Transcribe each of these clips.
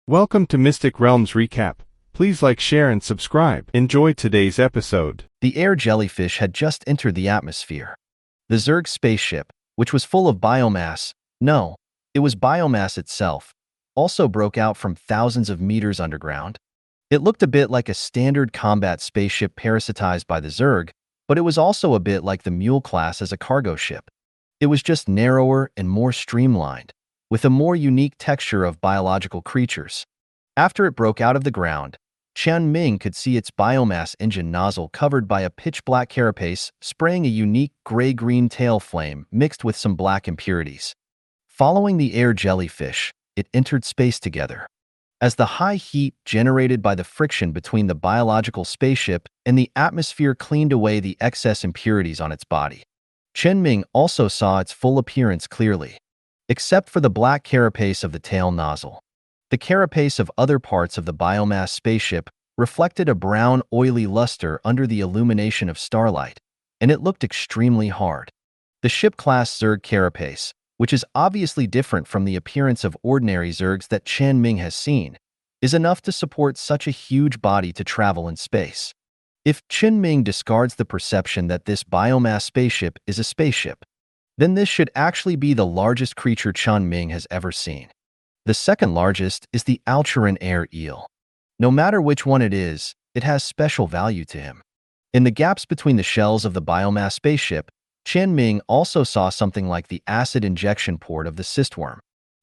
Welcome to Mystic Realms Recap. Please like, share, and subscribe. Enjoy today's episode. The air jellyfish had just entered the atmosphere. The Zerg spaceship, which was full of biomass, no, it was biomass itself, also broke out from thousands of meters underground. It looked a bit like a standard combat spaceship parasitized by the Zerg, but it was also a bit like the Mule class as a cargo ship. It was just narrower and more streamlined, with a more unique texture of biological creatures. After it broke out of the ground, Chen Ming could see its biomass engine nozzle covered by a pitch-black carapace spraying a unique gray-green tail flame mixed with some black impurities. Following the air jellyfish, it entered space together. As the high heat generated by the friction between the biological spaceship and the atmosphere cleaned away the excess impurities on its body, Chen Ming also saw its full appearance clearly, except for the black carapace of the tail nozzle. The carapace of other parts of the biomass spaceship reflected a brown, oily luster under the illumination of starlight, and it looked extremely hard. The ship-class Zerg carapace, which is obviously different from the appearance of ordinary Zergs that Chen Ming has seen, is enough to support such a huge body to travel in space. If Chen Ming discards the perception that this biomass spaceship is a spaceship, then this should actually be the largest creature Chen Ming has ever seen. The second largest is the Alturan air eel. No matter which one it is, it has special value to him. In the gaps between the shells of the biomass spaceship, Chen Ming also saw something like the acid injection port of the cystworm.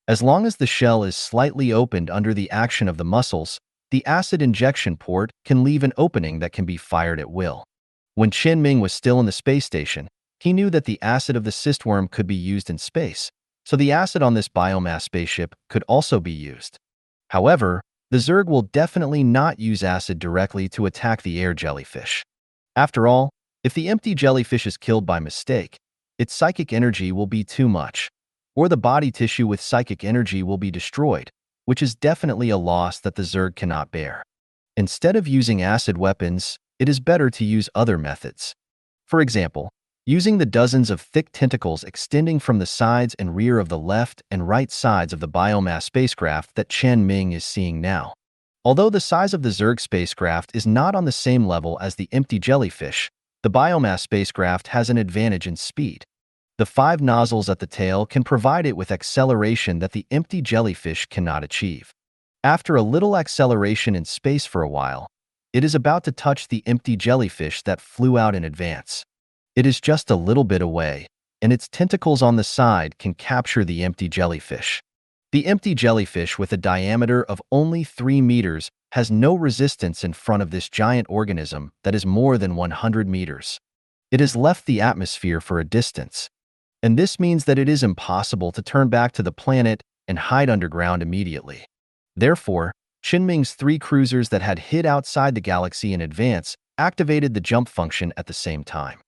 As long as the shell is slightly opened under the action of the muscles, the acid injection port can leave an opening that can be fired at will. When Chen Ming was still in the space station, he knew that the acid of the cystworm could be used in space, so the acid on this biomass spaceship could also be used. However, the Zerg will definitely not use acid directly to attack the air jellyfish. After all, if the empty jellyfish is killed by mistake, its psychic energy will be too much, or the body tissue with psychic energy will be destroyed, which is definitely a loss that the Zerg cannot bear. Instead of using acid weapons, it is better to use other methods. For example, using the dozens of thick tentacles extending from the sides and rear of the left and right sides of the biomass spacecraft that Chen Ming is seeing now. Although the size of the Zerg spacecraft is not on the same level as the empty jellyfish, the biomass spacecraft has an advantage in speed. The 5 nozzles at the tail can provide it with acceleration that the empty jellyfish cannot achieve. After a little acceleration in space for a while, it is about to touch the empty jellyfish that flew out in advance. It is just a little bit away, and its tentacles on the side can capture the empty jellyfish. The empty jellyfish, with a diameter of only 3 meters, has no resistance in front of this giant organism that is more than 100 meters. It has left the atmosphere for a distance, and this means that it is impossible to turn back to the planet and hide underground immediately. Therefore, Chen Ming's 3 cruisers that had hid outside the galaxy in advance activated the jump function at the same time.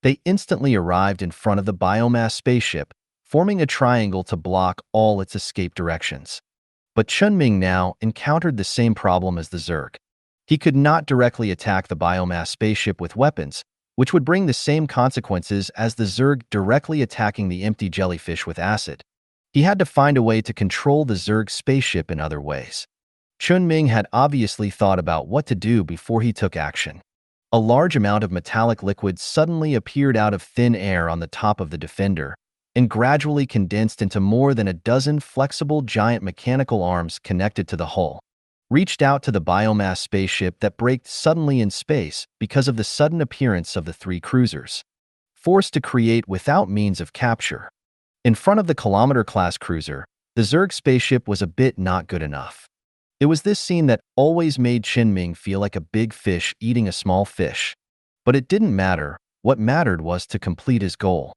They instantly arrived in front of the biomass spaceship, forming a triangle to block all its escape directions. But Chen Ming now encountered the same problem as the Zerg. He could not directly attack the biomass spaceship with weapons, which would bring the same consequences as the Zerg directly attacking the empty jellyfish with acid. He had to find a way to control the Zerg spaceship in other ways. Chen Ming had obviously thought about what to do before he took action. A large amount of metallic liquid suddenly appeared out of thin air on the top of the defender and gradually condensed into more than a dozen flexible giant mechanical arms connected to the hull, reached out to the biomass spaceship that braked suddenly in space because of the sudden appearance of the 3 cruisers, forced to create without means of capture. In front of the Kilometer-class cruiser, the Zerg spaceship was a bit not good enough. It was this scene that always made Chen Ming feel like a big fish eating a small fish. But it didn't matter. What mattered was to complete his goal.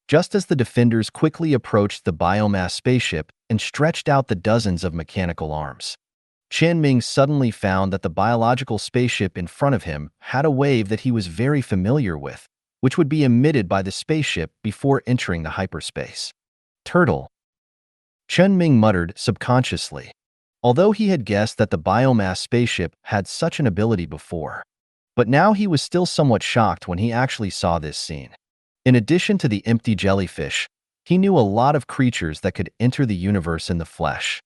Just as the defenders quickly approached the biomass spaceship and stretched out the dozens of mechanical arms, Chen Ming suddenly found that the biological spaceship in front of him had a wave that he was very familiar with, which would be emitted by the spaceship before entering the hyperspace. Turtle. Chen Ming muttered subconsciously, although he had guessed that the biomass spaceship had such an ability before. But now he was still somewhat shocked when he actually saw this scene. In addition to the empty jellyfish, he knew a lot of creatures that could enter the universe in the flesh.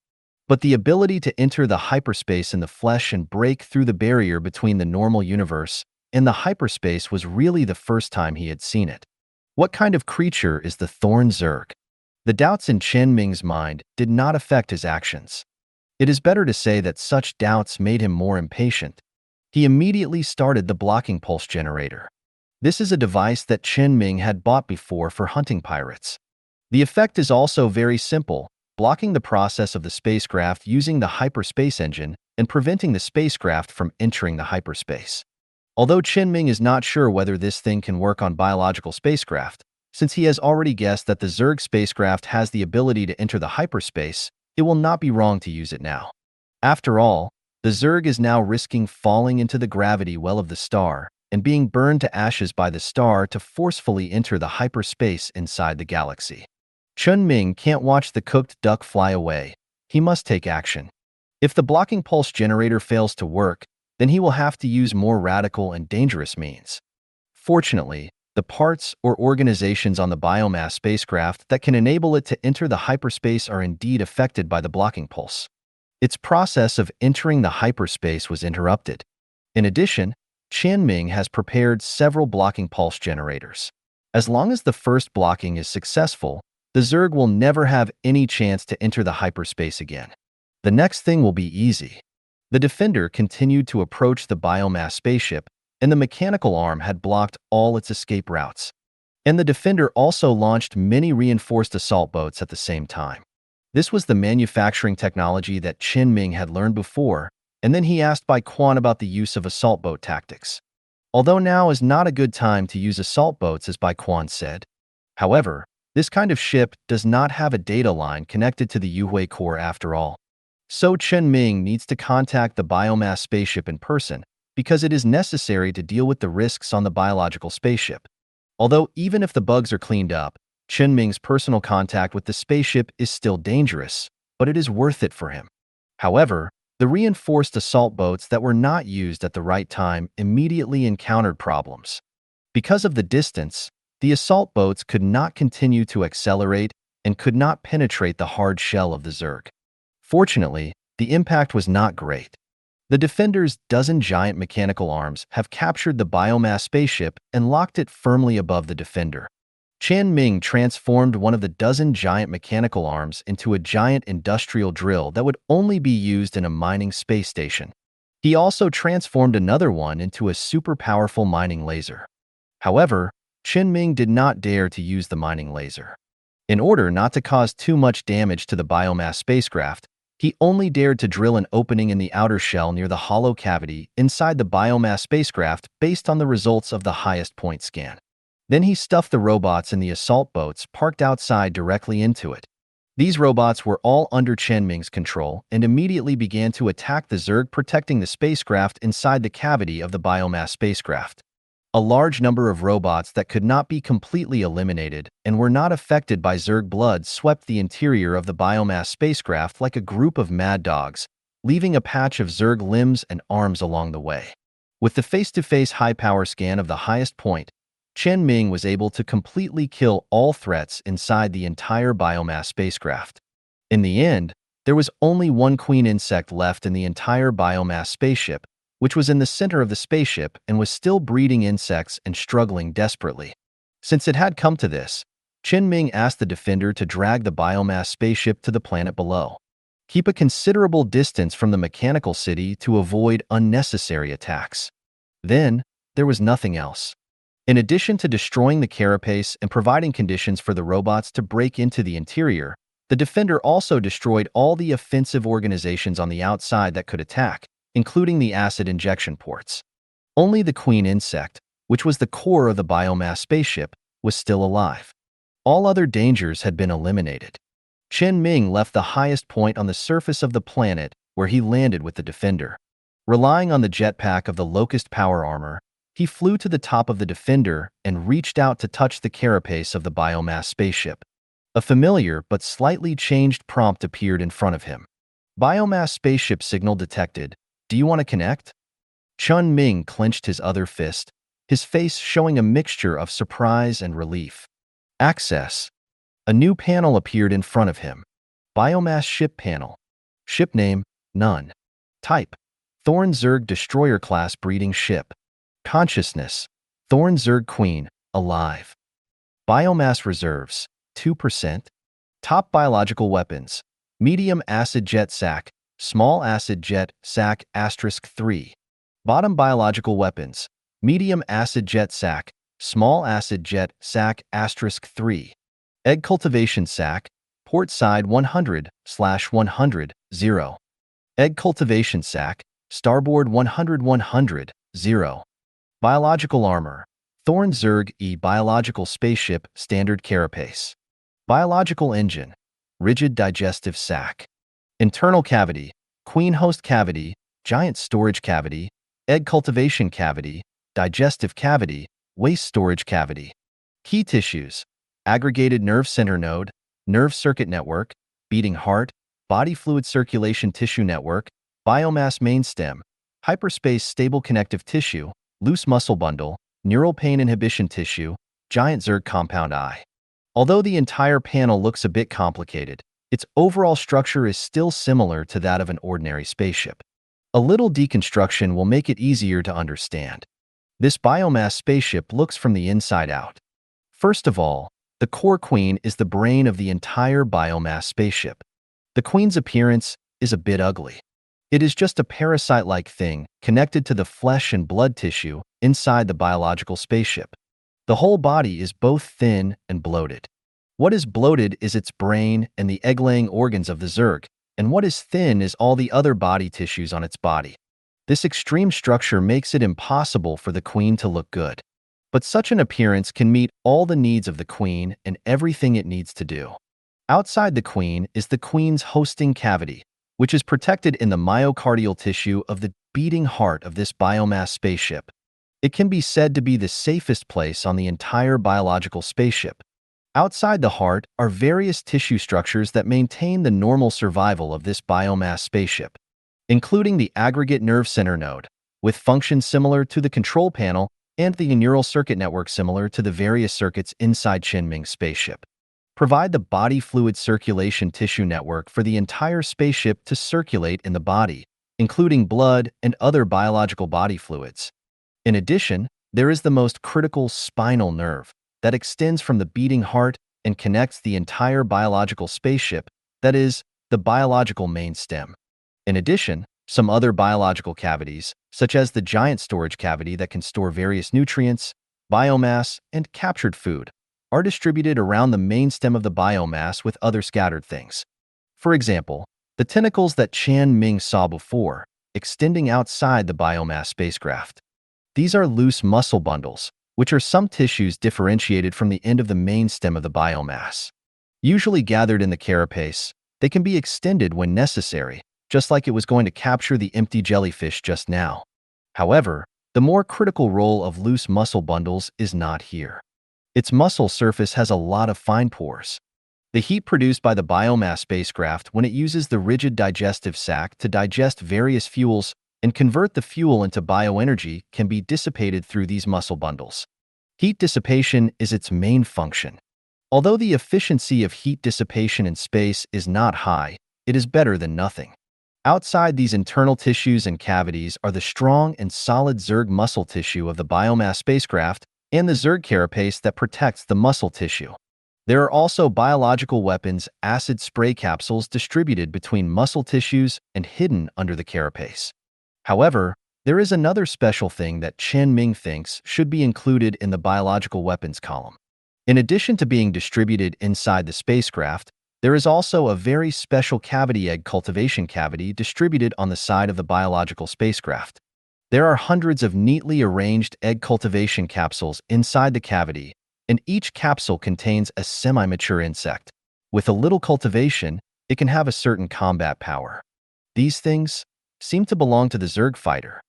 But the ability to enter the hyperspace in the flesh and break through the barrier between the normal universe and the hyperspace was really the first time he had seen it. What kind of creature is the Thorn Zerg? The doubts in Chen Ming's mind did not affect his actions. It is better to say that such doubts made him more impatient. He immediately started the blocking pulse generator. This is a device that Chen Ming had bought before for hunting pirates. The effect is also very simple, blocking the process of the spacecraft using the hyperspace engine and preventing the spacecraft from entering the hyperspace. Although Chen Ming is not sure whether this thing can work on biological spacecraft, since he has already guessed that the Zerg spacecraft has the ability to enter the hyperspace, it will not be wrong to use it now. After all, the Zerg is now risking falling into the gravity well of the star and being burned to ashes by the star to forcefully enter the hyperspace inside the galaxy. Chen Ming can't watch the cooked duck fly away. He must take action. If the blocking pulse generator fails to work, then he will have to use more radical and dangerous means. Fortunately, the parts or organizations on the biomass spacecraft that can enable it to enter the hyperspace are indeed affected by the blocking pulse. Its process of entering the hyperspace was interrupted. In addition, Chen Ming has prepared several blocking pulse generators. As long as the first blocking is successful, the Zerg will never have any chance to enter the hyperspace again. The next thing will be easy. The Defender continued to approach the biomass spaceship, and the mechanical arm had blocked all its escape routes. And the Defender also launched many reinforced assault boats at the same time. This was the manufacturing technology that Chen Ming had learned before, and then he asked Bai Quan about the use of assault boat tactics. Although now is not a good time to use assault boats, as Bai Quan said. However, this kind of ship does not have a data line connected to the Yuhui core after all. So Chen Ming needs to contact the biomass spaceship in person, because it is necessary to deal with the risks on the biological spaceship. Although even if the bugs are cleaned up, Chen Ming's personal contact with the spaceship is still dangerous, but it is worth it for him. However, the reinforced assault boats that were not used at the right time immediately encountered problems. Because of the distance, the assault boats could not continue to accelerate and could not penetrate the hard shell of the Zerg. Fortunately, the impact was not great. The Defender's dozen giant mechanical arms have captured the biomass spaceship and locked it firmly above the Defender. Chen Ming transformed one of the dozen giant mechanical arms into a giant industrial drill that would only be used in a mining space station. He also transformed another one into a super powerful mining laser. However, Chen Ming did not dare to use the mining laser. In order not to cause too much damage to the biomass spacecraft, he only dared to drill an opening in the outer shell near the hollow cavity inside the biomass spacecraft based on the results of the highest point scan. Then he stuffed the robots in the assault boats parked outside directly into it. These robots were all under Chen Ming's control and immediately began to attack the Zerg protecting the spacecraft inside the cavity of the biomass spacecraft. A large number of robots that could not be completely eliminated and were not affected by Zerg blood swept the interior of the biomass spacecraft like a group of mad dogs, leaving a patch of Zerg limbs and arms along the way. With the face-to-face high-power scan of the highest point, Chen Ming was able to completely kill all threats inside the entire biomass spacecraft. In the end, there was only one queen insect left in the entire biomass spaceship, which was in the center of the spaceship and was still breeding insects and struggling desperately. Since it had come to this, Chen Ming asked the Defender to drag the biomass spaceship to the planet below. Keep a considerable distance from the mechanical city to avoid unnecessary attacks. Then, there was nothing else. In addition to destroying the carapace and providing conditions for the robots to break into the interior, the Defender also destroyed all the offensive organizations on the outside that could attack, including the acid injection ports. Only the queen insect, which was the core of the biomass spaceship, was still alive. All other dangers had been eliminated. Chen Ming left the highest point on the surface of the planet, where he landed with the Defender. Relying on the jetpack of the Locust power armor, he flew to the top of the Defender and reached out to touch the carapace of the biomass spaceship. A familiar but slightly changed prompt appeared in front of him. Biomass spaceship signal detected. Do you want to connect? Chen Ming clenched his other fist, his face showing a mixture of surprise and relief. Access. A new panel appeared in front of him. Biomass ship panel. Ship name, none. Type, Thorn Zerg Destroyer class breeding ship. Consciousness, Thorn Zerg Queen, alive. Biomass reserves, 2%. Top biological weapons, medium acid jet sac, small acid jet sac *3. Bottom biological weapons, medium acid jet sac, small acid jet sac *3. Egg cultivation sac, port side 100/100, 0. Egg cultivation sac, starboard 100/100, 0. Biological armor, Thorn Zerg E biological spaceship standard carapace. Biological engine, rigid digestive sac. Internal cavity, queen host cavity, giant storage cavity, egg cultivation cavity, digestive cavity, waste storage cavity. Key tissues, aggregated nerve center node, nerve circuit network, beating heart, body fluid circulation tissue network, biomass main stem, hyperspace stable connective tissue, loose muscle bundle, neural pain inhibition tissue, giant Zerg compound eye. Although the entire panel looks a bit complicated, its overall structure is still similar to that of an ordinary spaceship. A little deconstruction will make it easier to understand. This biomass spaceship looks from the inside out. First of all, the core queen is the brain of the entire biomass spaceship. The queen's appearance is a bit ugly. It is just a parasite-like thing connected to the flesh and blood tissue inside the biological spaceship. The whole body is both thin and bloated. What is bloated is its brain and the egg-laying organs of the Zerg, and what is thin is all the other body tissues on its body. This extreme structure makes it impossible for the queen to look good. But such an appearance can meet all the needs of the queen and everything it needs to do. Outside the queen is the queen's hosting cavity, which is protected in the myocardial tissue of the beating heart of this biomass spaceship. It can be said to be the safest place on the entire biological spaceship. Outside the heart are various tissue structures that maintain the normal survival of this biomass spaceship, including the aggregate nerve center node, with functions similar to the control panel, and the neural circuit network similar to the various circuits inside Chen Ming's spaceship. Provide the body fluid circulation tissue network for the entire spaceship to circulate in the body, including blood and other biological body fluids. In addition, there is the most critical spinal nerve that extends from the beating heart and connects the entire biological spaceship, that is, the biological main stem. In addition, some other biological cavities, such as the giant storage cavity that can store various nutrients, biomass, and captured food, are distributed around the main stem of the biomass with other scattered things. For example, the tentacles that Chen Ming saw before, extending outside the biomass spacecraft. These are loose muscle bundles, which are some tissues differentiated from the end of the main stem of the biomass. Usually gathered in the carapace, they can be extended when necessary, just like it was going to capture the empty jellyfish just now. However, the more critical role of loose muscle bundles is not here. Its muscle surface has a lot of fine pores. The heat produced by the biomass spacecraft when it uses the rigid digestive sac to digest various fuels and convert the fuel into bioenergy can be dissipated through these muscle bundles. Heat dissipation is its main function. Although the efficiency of heat dissipation in space is not high, it is better than nothing. Outside these internal tissues and cavities are the strong and solid Zerg muscle tissue of the biomass spacecraft and the Zerg carapace that protects the muscle tissue. There are also biological weapons acid spray capsules distributed between muscle tissues and hidden under the carapace. However, there is another special thing that Chen Ming thinks should be included in the biological weapons column. In addition to being distributed inside the spacecraft, there is also a very special cavity egg cultivation cavity distributed on the side of the biological spacecraft. There are hundreds of neatly arranged egg cultivation capsules inside the cavity, and each capsule contains a semi-mature insect. With a little cultivation, it can have a certain combat power. These things seem to belong to the Zerg fighter.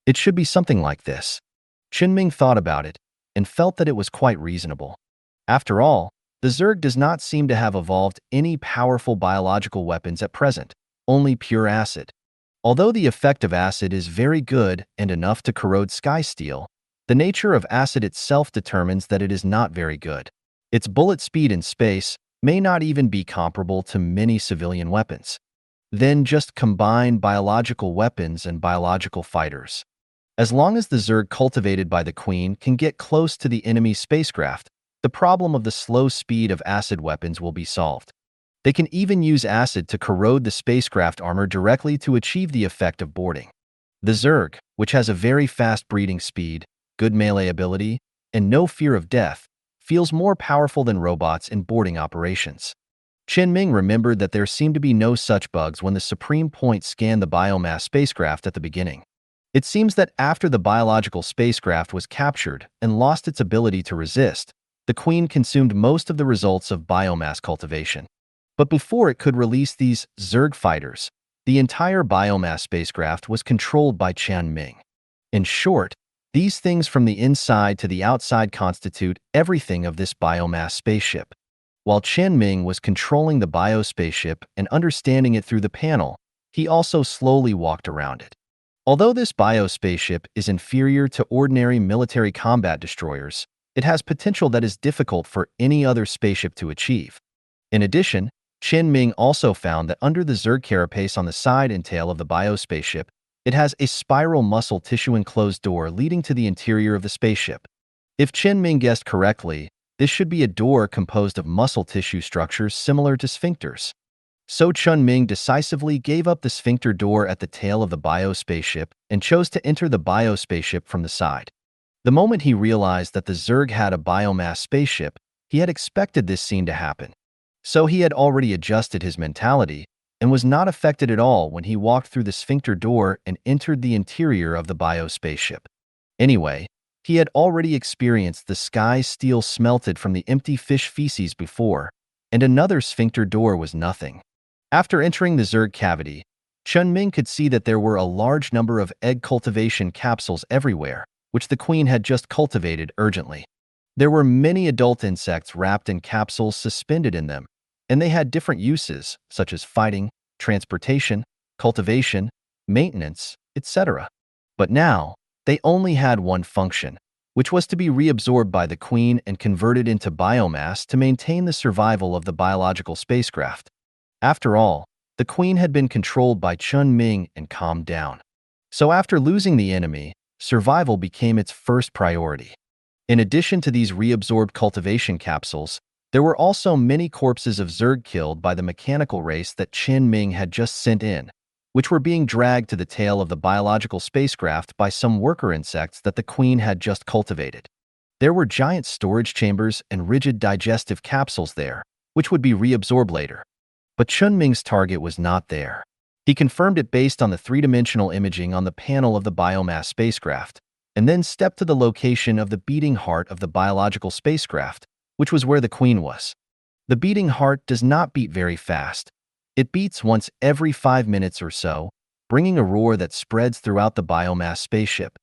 It should be something like this. Chen Ming thought about it and felt that it was quite reasonable. After all, the Zerg does not seem to have evolved any powerful biological weapons at present, only pure acid. Although the effect of acid is very good and enough to corrode sky steel, the nature of acid itself determines that it is not very good. Its bullet speed in space may not even be comparable to many civilian weapons. then just combine biological weapons and biological fighters. As long as the Zerg cultivated by the Queen can get close to the enemy spacecraft, the problem of the slow speed of acid weapons will be solved. They can even use acid to corrode the spacecraft armor directly to achieve the effect of boarding. The Zerg, which has a very fast breeding speed, good melee ability, and no fear of death, feels more powerful than robots in boarding operations. Chen Ming remembered that there seemed to be no such bugs when the Supreme Point scanned the biomass spacecraft at the beginning. It seems that after the biological spacecraft was captured and lost its ability to resist, the Queen consumed most of the results of biomass cultivation. But before it could release these Zerg fighters, the entire biomass spacecraft was controlled by Chen Ming. In short, these things from the inside to the outside constitute everything of this biomass spaceship. While Chen Ming was controlling the biospaceship and understanding it through the panel, he also slowly walked around it. Although this biospaceship is inferior to ordinary military combat destroyers, it has potential that is difficult for any other spaceship to achieve. In addition, Chen Ming also found that under the Zerg carapace on the side and tail of the biospaceship, it has a spiral muscle tissue enclosed door leading to the interior of the spaceship. If Chen Ming guessed correctly, this should be a door composed of muscle tissue structures similar to sphincters. So Chen Ming decisively gave up the sphincter door at the tail of the biospaceship and chose to enter the biospaceship from the side. The moment he realized that the Zerg had a biomass spaceship, he had expected this scene to happen. So he had already adjusted his mentality and was not affected at all when he walked through the sphincter door and entered the interior of the biospaceship. Anyway, he had already experienced the sky steel smelted from the empty fish feces before, and another sphincter door was nothing. After entering the Zerg cavity, Chen Ming could see that there were a large number of egg cultivation capsules everywhere, which the Queen had just cultivated urgently. There were many adult insects wrapped in capsules suspended in them, and they had different uses, such as fighting, transportation, cultivation, maintenance, etc. But now, they only had one function, which was to be reabsorbed by the Queen and converted into biomass to maintain the survival of the biological spacecraft. After all, the Queen had been controlled by Chen Ming and calmed down. So after losing the enemy, survival became its first priority. In addition to these reabsorbed cultivation capsules, there were also many corpses of Zerg killed by the mechanical race that Chen Ming had just sent in, which were being dragged to the tail of the biological spacecraft by some worker insects that the Queen had just cultivated. There were giant storage chambers and rigid digestive capsules there, which would be reabsorbed later. But Chen Ming's target was not there. He confirmed it based on the three-dimensional imaging on the panel of the biomass spacecraft, and then stepped to the location of the beating heart of the biological spacecraft, which was where the Queen was. The beating heart does not beat very fast. It beats once every 5 minutes or so, bringing a roar that spreads throughout the biomass spaceship.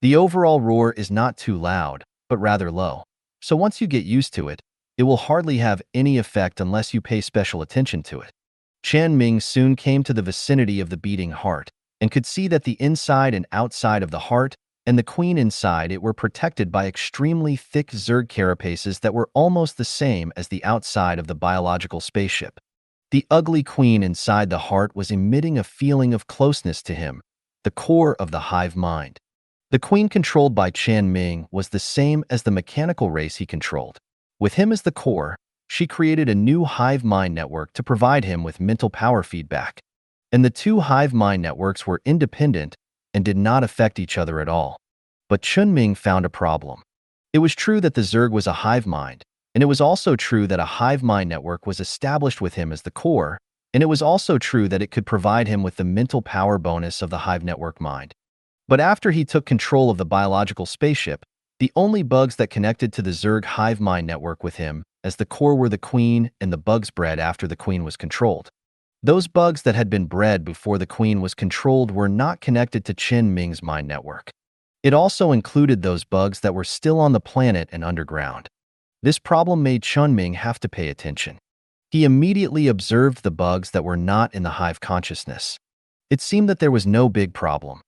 The overall roar is not too loud, but rather low. So once you get used to it, it will hardly have any effect unless you pay special attention to it. Chen Ming soon came to the vicinity of the beating heart and could see that the inside and outside of the heart and the Queen inside it were protected by extremely thick Zerg carapaces that were almost the same as the outside of the biological spaceship. The ugly Queen inside the heart was emitting a feeling of closeness to him, the core of the hive mind. The Queen controlled by Chen Ming was the same as the mechanical race he controlled. With him as the core, she created a new hive mind network to provide him with mental power feedback. And the two hive mind networks were independent and did not affect each other at all. But Chen Ming found a problem. It was true that the Zerg was a hive mind, and it was also true that a hive mind network was established with him as the core, and it was also true that it could provide him with the mental power bonus of the hive network mind. But after he took control of the biological spaceship, the only bugs that connected to the Zerg hive mind network with him as the core were the Queen and the bugs bred after the Queen was controlled. Those bugs that had been bred before the Queen was controlled were not connected to Chen Ming's mind network. It also included those bugs that were still on the planet and underground. This problem made Chen Ming have to pay attention. He immediately observed the bugs that were not in the hive consciousness. It seemed that there was no big problem.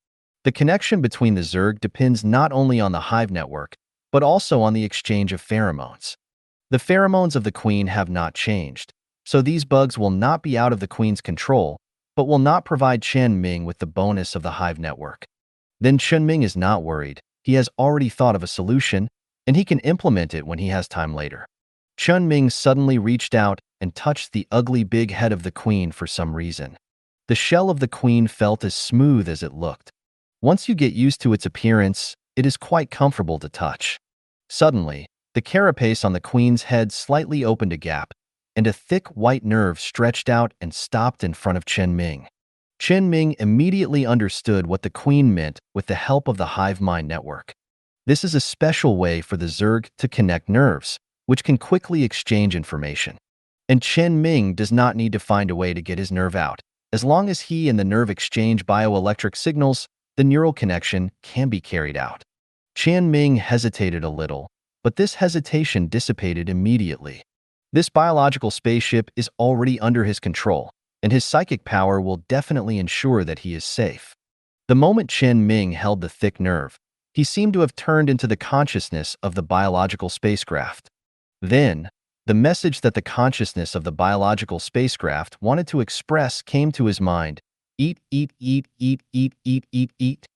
The connection between the Zerg depends not only on the hive network, but also on the exchange of pheromones. The pheromones of the Queen have not changed, so these bugs will not be out of the Queen's control, but will not provide Chen Ming with the bonus of the hive network. Then Chen Ming is not worried. He has already thought of a solution, and he can implement it when he has time later. Chen Ming suddenly reached out and touched the ugly big head of the queen for some reason. The shell of the queen felt as smooth as it looked. Once you get used to its appearance, it is quite comfortable to touch. Suddenly, the carapace on the queen's head slightly opened a gap, and a thick white nerve stretched out and stopped in front of Chen Ming. Chen Ming immediately understood what the queen meant with the help of the hive mind network. This is a special way for the Zerg to connect nerves, which can quickly exchange information. And Chen Ming does not need to find a way to get his nerve out. As long as he and the nerve exchange bioelectric signals, the neural connection can be carried out. Chen Ming hesitated a little, but this hesitation dissipated immediately. This biological spaceship is already under his control, and his psychic power will definitely ensure that he is safe. The moment Chen Ming held the thick nerve, he seemed to have turned into the consciousness of the biological spacecraft. Then, the message that the consciousness of the biological spacecraft wanted to express came to his mind. Eat, eat, eat, eat, eat, eat, eat, eat?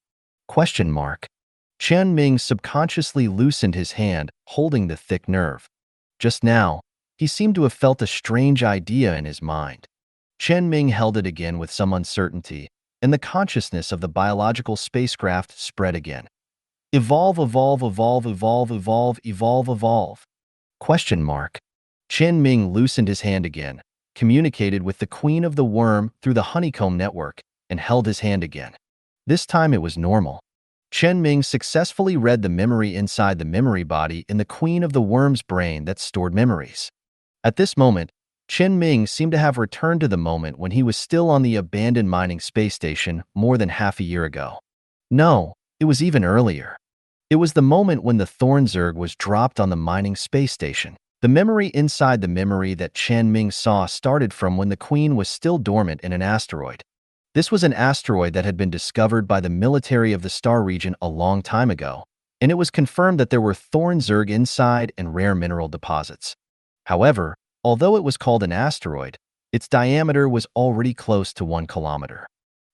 Question mark. Chen Ming subconsciously loosened his hand, holding the thick nerve. Just now, he seemed to have felt a strange idea in his mind. Chen Ming held it again with some uncertainty, and the consciousness of the biological spacecraft spread again. Evolve, evolve, evolve, evolve, evolve, evolve, evolve. Question mark. Chen Ming loosened his hand again, communicated with the queen of the worm through the honeycomb network, and held his hand again. This time it was normal. Chen Ming successfully read the memory inside the memory body in the queen of the worm's brain that stored memories. At this moment, Chen Ming seemed to have returned to the moment when he was still on the abandoned mining space station more than half a year ago. No, it was even earlier. It was the moment when the Thorn Zerg was dropped on the mining space station. The memory inside the memory that Chen Ming saw started from when the Queen was still dormant in an asteroid. This was an asteroid that had been discovered by the military of the star region a long time ago, and it was confirmed that there were Thorn Zerg inside and rare mineral deposits. However, although it was called an asteroid, its diameter was already close to 1 kilometer.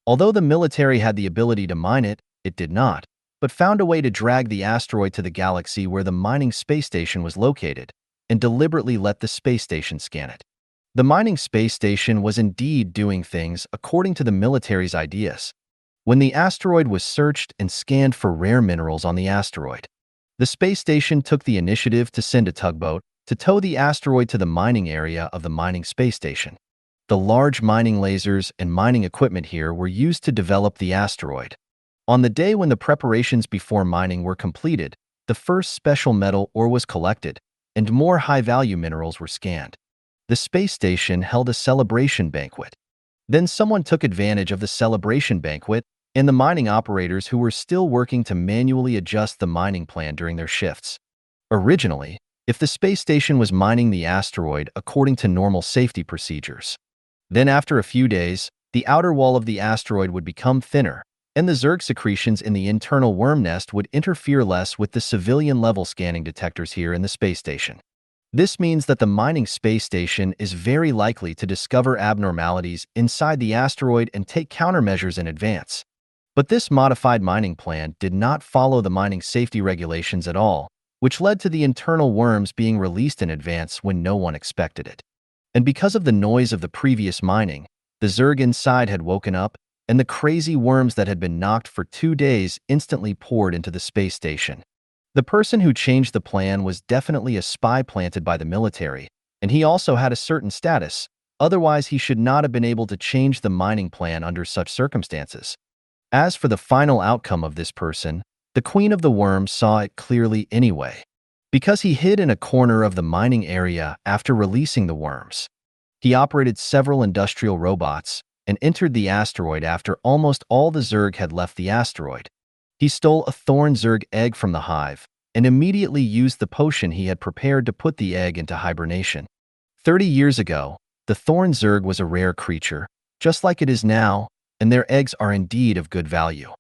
Although the military had the ability to mine it, it did not, but found a way to drag the asteroid to the galaxy where the mining space station was located, and deliberately let the space station scan it. The mining space station was indeed doing things according to the military's ideas. When the asteroid was searched and scanned for rare minerals on the asteroid, the space station took the initiative to send a tugboat to tow the asteroid to the mining area of the mining space station. The large mining lasers and mining equipment here were used to develop the asteroid. On the day when the preparations before mining were completed, the first special metal ore was collected, and more high-value minerals were scanned. The space station held a celebration banquet. Then someone took advantage of the celebration banquet, and the mining operators who were still working to manually adjust the mining plan during their shifts. Originally, if the space station was mining the asteroid according to normal safety procedures, then after a few days, the outer wall of the asteroid would become thinner, and the Zerg secretions in the internal worm nest would interfere less with the civilian-level scanning detectors here in the space station. This means that the mining space station is very likely to discover abnormalities inside the asteroid and take countermeasures in advance. But this modified mining plan did not follow the mining safety regulations at all, which led to the internal worms being released in advance when no one expected it. And because of the noise of the previous mining, the Zerg inside had woken up, and the crazy worms that had been knocked for 2 days instantly poured into the space station. The person who changed the plan was definitely a spy planted by the military, and he also had a certain status, otherwise he should not have been able to change the mining plan under such circumstances. As for the final outcome of this person, the Queen of the Worms saw it clearly anyway, because he hid in a corner of the mining area after releasing the worms. He operated several industrial robots and entered the asteroid after almost all the Zerg had left the asteroid. He stole a Thorn Zerg egg from the hive and immediately used the potion he had prepared to put the egg into hibernation. 30 years ago, the Thorn Zerg was a rare creature, just like it is now, and their eggs are indeed of good value.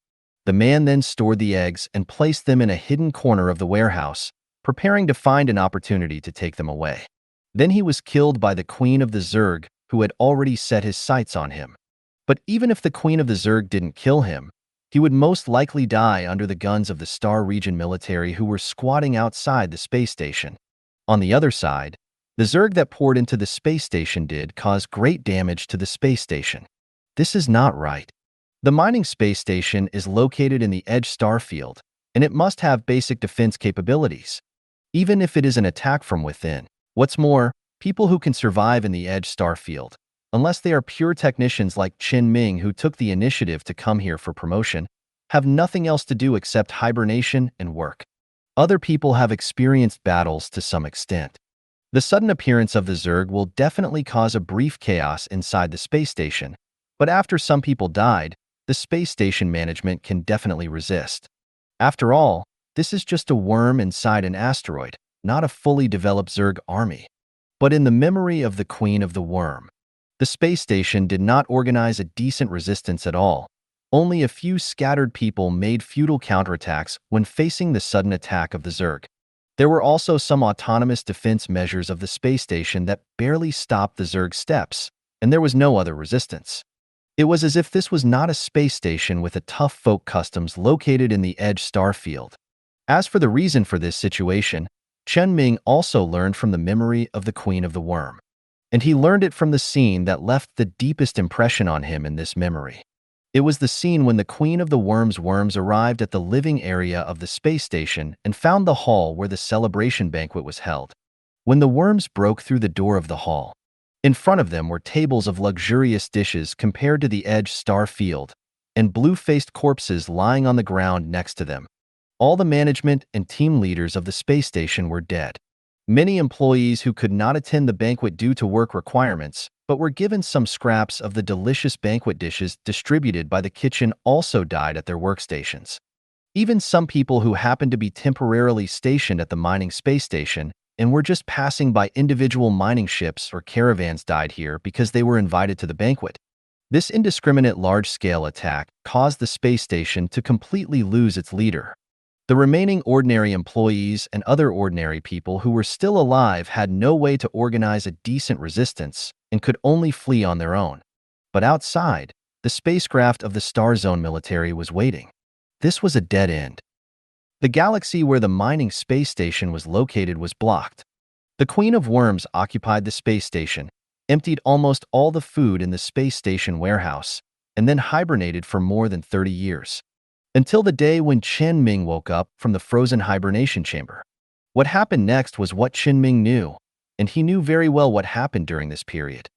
The man then stored the eggs and placed them in a hidden corner of the warehouse, preparing to find an opportunity to take them away. Then he was killed by the Queen of the Zerg, who had already set his sights on him. But even if the Queen of the Zerg didn't kill him, he would most likely die under the guns of the Star Region military who were squatting outside the space station. On the other side, the Zerg that poured into the space station did cause great damage to the space station. This is not right. The mining space station is located in the Edge star field, and it must have basic defense capabilities, even if it is an attack from within. What's more, people who can survive in the Edge star field, unless they are pure technicians like Chen Ming who took the initiative to come here for promotion, have nothing else to do except hibernation and work. Other people have experienced battles to some extent. The sudden appearance of the Zerg will definitely cause a brief chaos inside the space station, but after some people died, the space station management can definitely resist. After all, this is just a worm inside an asteroid, not a fully developed Zerg army. But in the memory of the Queen of the Worm, the space station did not organize a decent resistance at all. Only a few scattered people made futile counterattacks when facing the sudden attack of the Zerg. There were also some autonomous defense measures of the space station that barely stopped the Zerg steps, and there was no other resistance. It was as if this was not a space station with a tough folk customs located in the Edge star field. As for the reason for this situation, Chen Ming also learned from the memory of the Queen of the Worm. And he learned it from the scene that left the deepest impression on him in this memory. It was the scene when the Queen of the Worm's worms arrived at the living area of the space station and found the hall where the celebration banquet was held. When the worms broke through the door of the hall, in front of them were tables of luxurious dishes compared to the Edge star field, and blue-faced corpses lying on the ground next to them. All the management and team leaders of the space station were dead. Many employees who could not attend the banquet due to work requirements, but were given some scraps of the delicious banquet dishes distributed by the kitchen also died at their workstations. Even some people who happened to be temporarily stationed at the mining space station and were just passing by individual mining ships or caravans died here because they were invited to the banquet. This indiscriminate large-scale attack caused the space station to completely lose its leader. The remaining ordinary employees and other ordinary people who were still alive had no way to organize a decent resistance and could only flee on their own. But outside, the spacecraft of the Star Zone military was waiting. This was a dead end. The galaxy where the mining space station was located was blocked. The Queen of Worms occupied the space station, emptied almost all the food in the space station warehouse, and then hibernated for more than 30 years. Until the day when Chen Ming woke up from the frozen hibernation chamber. What happened next was what Chen Ming knew, and he knew very well what happened during this period.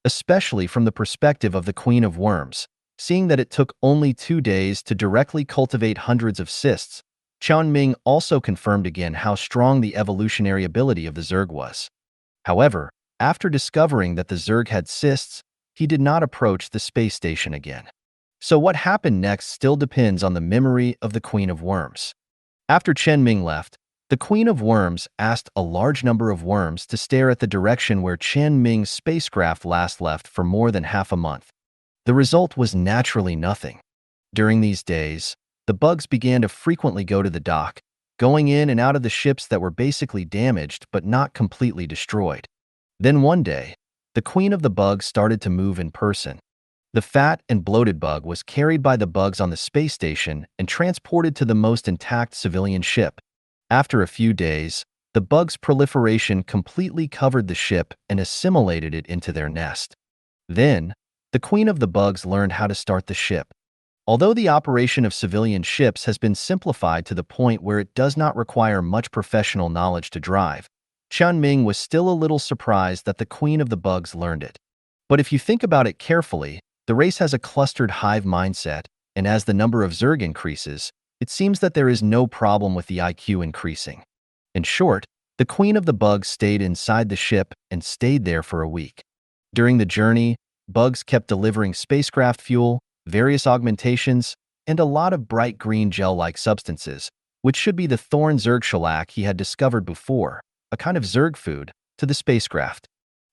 Especially from the perspective of the Queen of Worms, seeing that it took only 2 days to directly cultivate hundreds of cysts, Chen Ming also confirmed again how strong the evolutionary ability of the Zerg was. However, after discovering that the Zerg had cysts, he did not approach the space station again. So what happened next still depends on the memory of the Queen of Worms. After Chen Ming left, the Queen of Worms asked a large number of worms to stare at the direction where Chen Ming's spacecraft last left for more than half a month. The result was naturally nothing. During these days, the bugs began to frequently go to the dock, going in and out of the ships that were basically damaged but not completely destroyed. Then one day, the Queen of the Bugs started to move in person. The fat and bloated bug was carried by the bugs on the space station and transported to the most intact civilian ship. After a few days, the bug's proliferation completely covered the ship and assimilated it into their nest. Then, the Queen of the Bugs learned how to start the ship. Although the operation of civilian ships has been simplified to the point where it does not require much professional knowledge to drive, Chen Ming was still a little surprised that the Queen of the Bugs learned it. But if you think about it carefully, the race has a clustered hive mindset, and as the number of Zerg increases, it seems that there is no problem with the IQ increasing. In short, the Queen of the Bugs stayed inside the ship and stayed there for a week. During the journey, bugs kept delivering spacecraft fuel, various augmentations, and a lot of bright green gel-like substances, which should be the thorn Zerg shellac he had discovered before, a kind of Zerg food, to the spacecraft.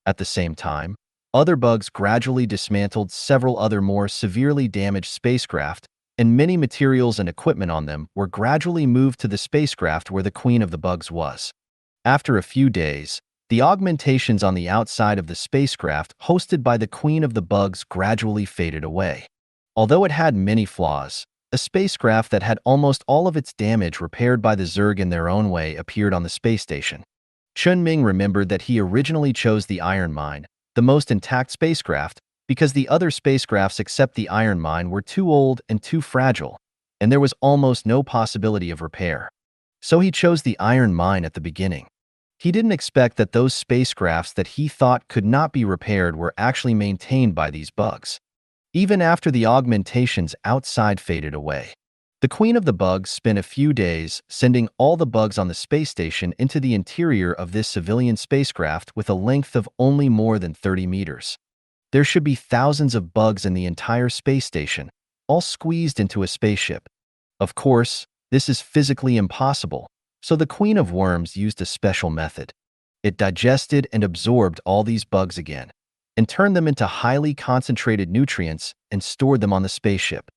At the same time, other bugs gradually dismantled several other more severely damaged spacecraft, and many materials and equipment on them were gradually moved to the spacecraft where the Queen of the Bugs was. After a few days, The augmentations on the outside of the spacecraft hosted by the Queen of the Bugs gradually faded away. Although it had many flaws, a spacecraft that had almost all of its damage repaired by the Zerg in their own way appeared on the space station. Chen Ming remembered that he originally chose the Iron Mine, the most intact spacecraft, because the other spacecrafts except the Iron Mine were too old and too fragile, and there was almost no possibility of repair. So he chose the Iron Mine at the beginning. He didn't expect that those spacecrafts that he thought could not be repaired were actually maintained by these bugs. Even after the augmentations outside faded away, the Queen of the Bugs spent a few days sending all the bugs on the space station into the interior of this civilian spacecraft with a length of only more than 30 meters. There should be thousands of bugs in the entire space station, all squeezed into a spaceship. Of course, this is physically impossible, so the Queen of Worms used a special method. It digested and absorbed all these bugs again, and turned them into highly concentrated nutrients and stored them on the spaceship.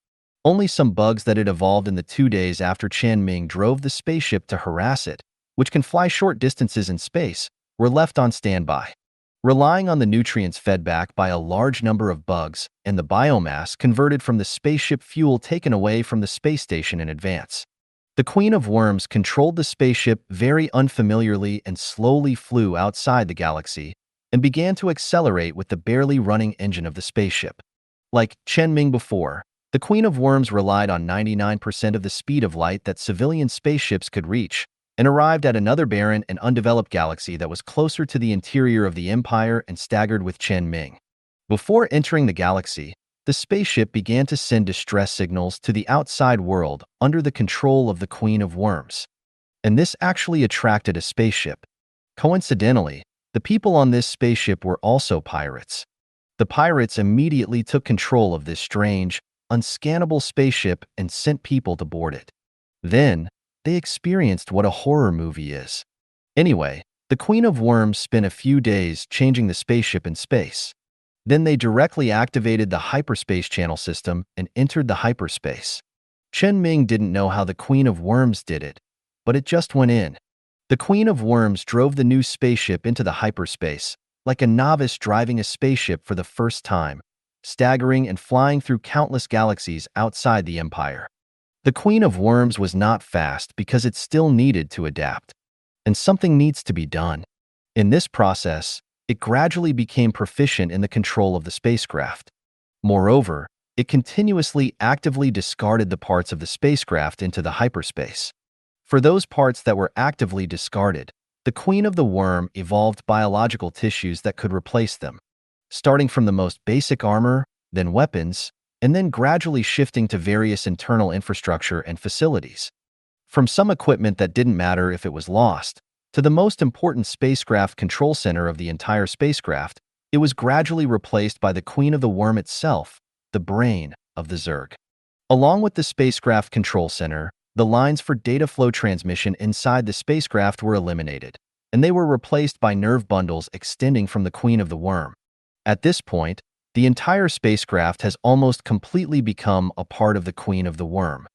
Only some bugs that had evolved in the 2 days after Chen Ming drove the spaceship to harass it, which can fly short distances in space, were left on standby. Relying on the nutrients fed back by a large number of bugs and the biomass converted from the spaceship fuel taken away from the space station in advance, the Queen of Worms controlled the spaceship very unfamiliarly and slowly flew outside the galaxy and began to accelerate with the barely running engine of the spaceship. Like Chen Ming before, the Queen of Worms relied on 99% of the speed of light that civilian spaceships could reach, and arrived at another barren and undeveloped galaxy that was closer to the interior of the Empire and staggered with Chen Ming. Before entering the galaxy, the spaceship began to send distress signals to the outside world under the control of the Queen of Worms. And this actually attracted a spaceship. Coincidentally, the people on this spaceship were also pirates. The pirates immediately took control of this strange, unscannable spaceship and sent people to board it. Then, they experienced what a horror movie is. Anyway, the Queen of Worms spent a few days changing the spaceship in space. Then they directly activated the hyperspace channel system and entered the hyperspace. Chen Ming didn't know how the Queen of Worms did it, but it just went in. The Queen of Worms drove the new spaceship into the hyperspace, like a novice driving a spaceship for the first time, staggering and flying through countless galaxies outside the Empire. The Queen of Worms was not fast because it still needed to adapt, and something needs to be done. In this process, it gradually became proficient in the control of the spacecraft. Moreover, it continuously actively discarded the parts of the spacecraft into the hyperspace. For those parts that were actively discarded, the Queen of the Worm evolved biological tissues that could replace them, starting from the most basic armor, then weapons, and then gradually shifting to various internal infrastructure and facilities. From some equipment that didn't matter if it was lost, to the most important spacecraft control center of the entire spacecraft, it was gradually replaced by the Queen of the Worm itself, the brain of the Zerg. Along with the spacecraft control center, the lines for data flow transmission inside the spacecraft were eliminated, and they were replaced by nerve bundles extending from the Queen of the Worm. At this point, the entire spacecraft has almost completely become a part of the Queen of the Worm,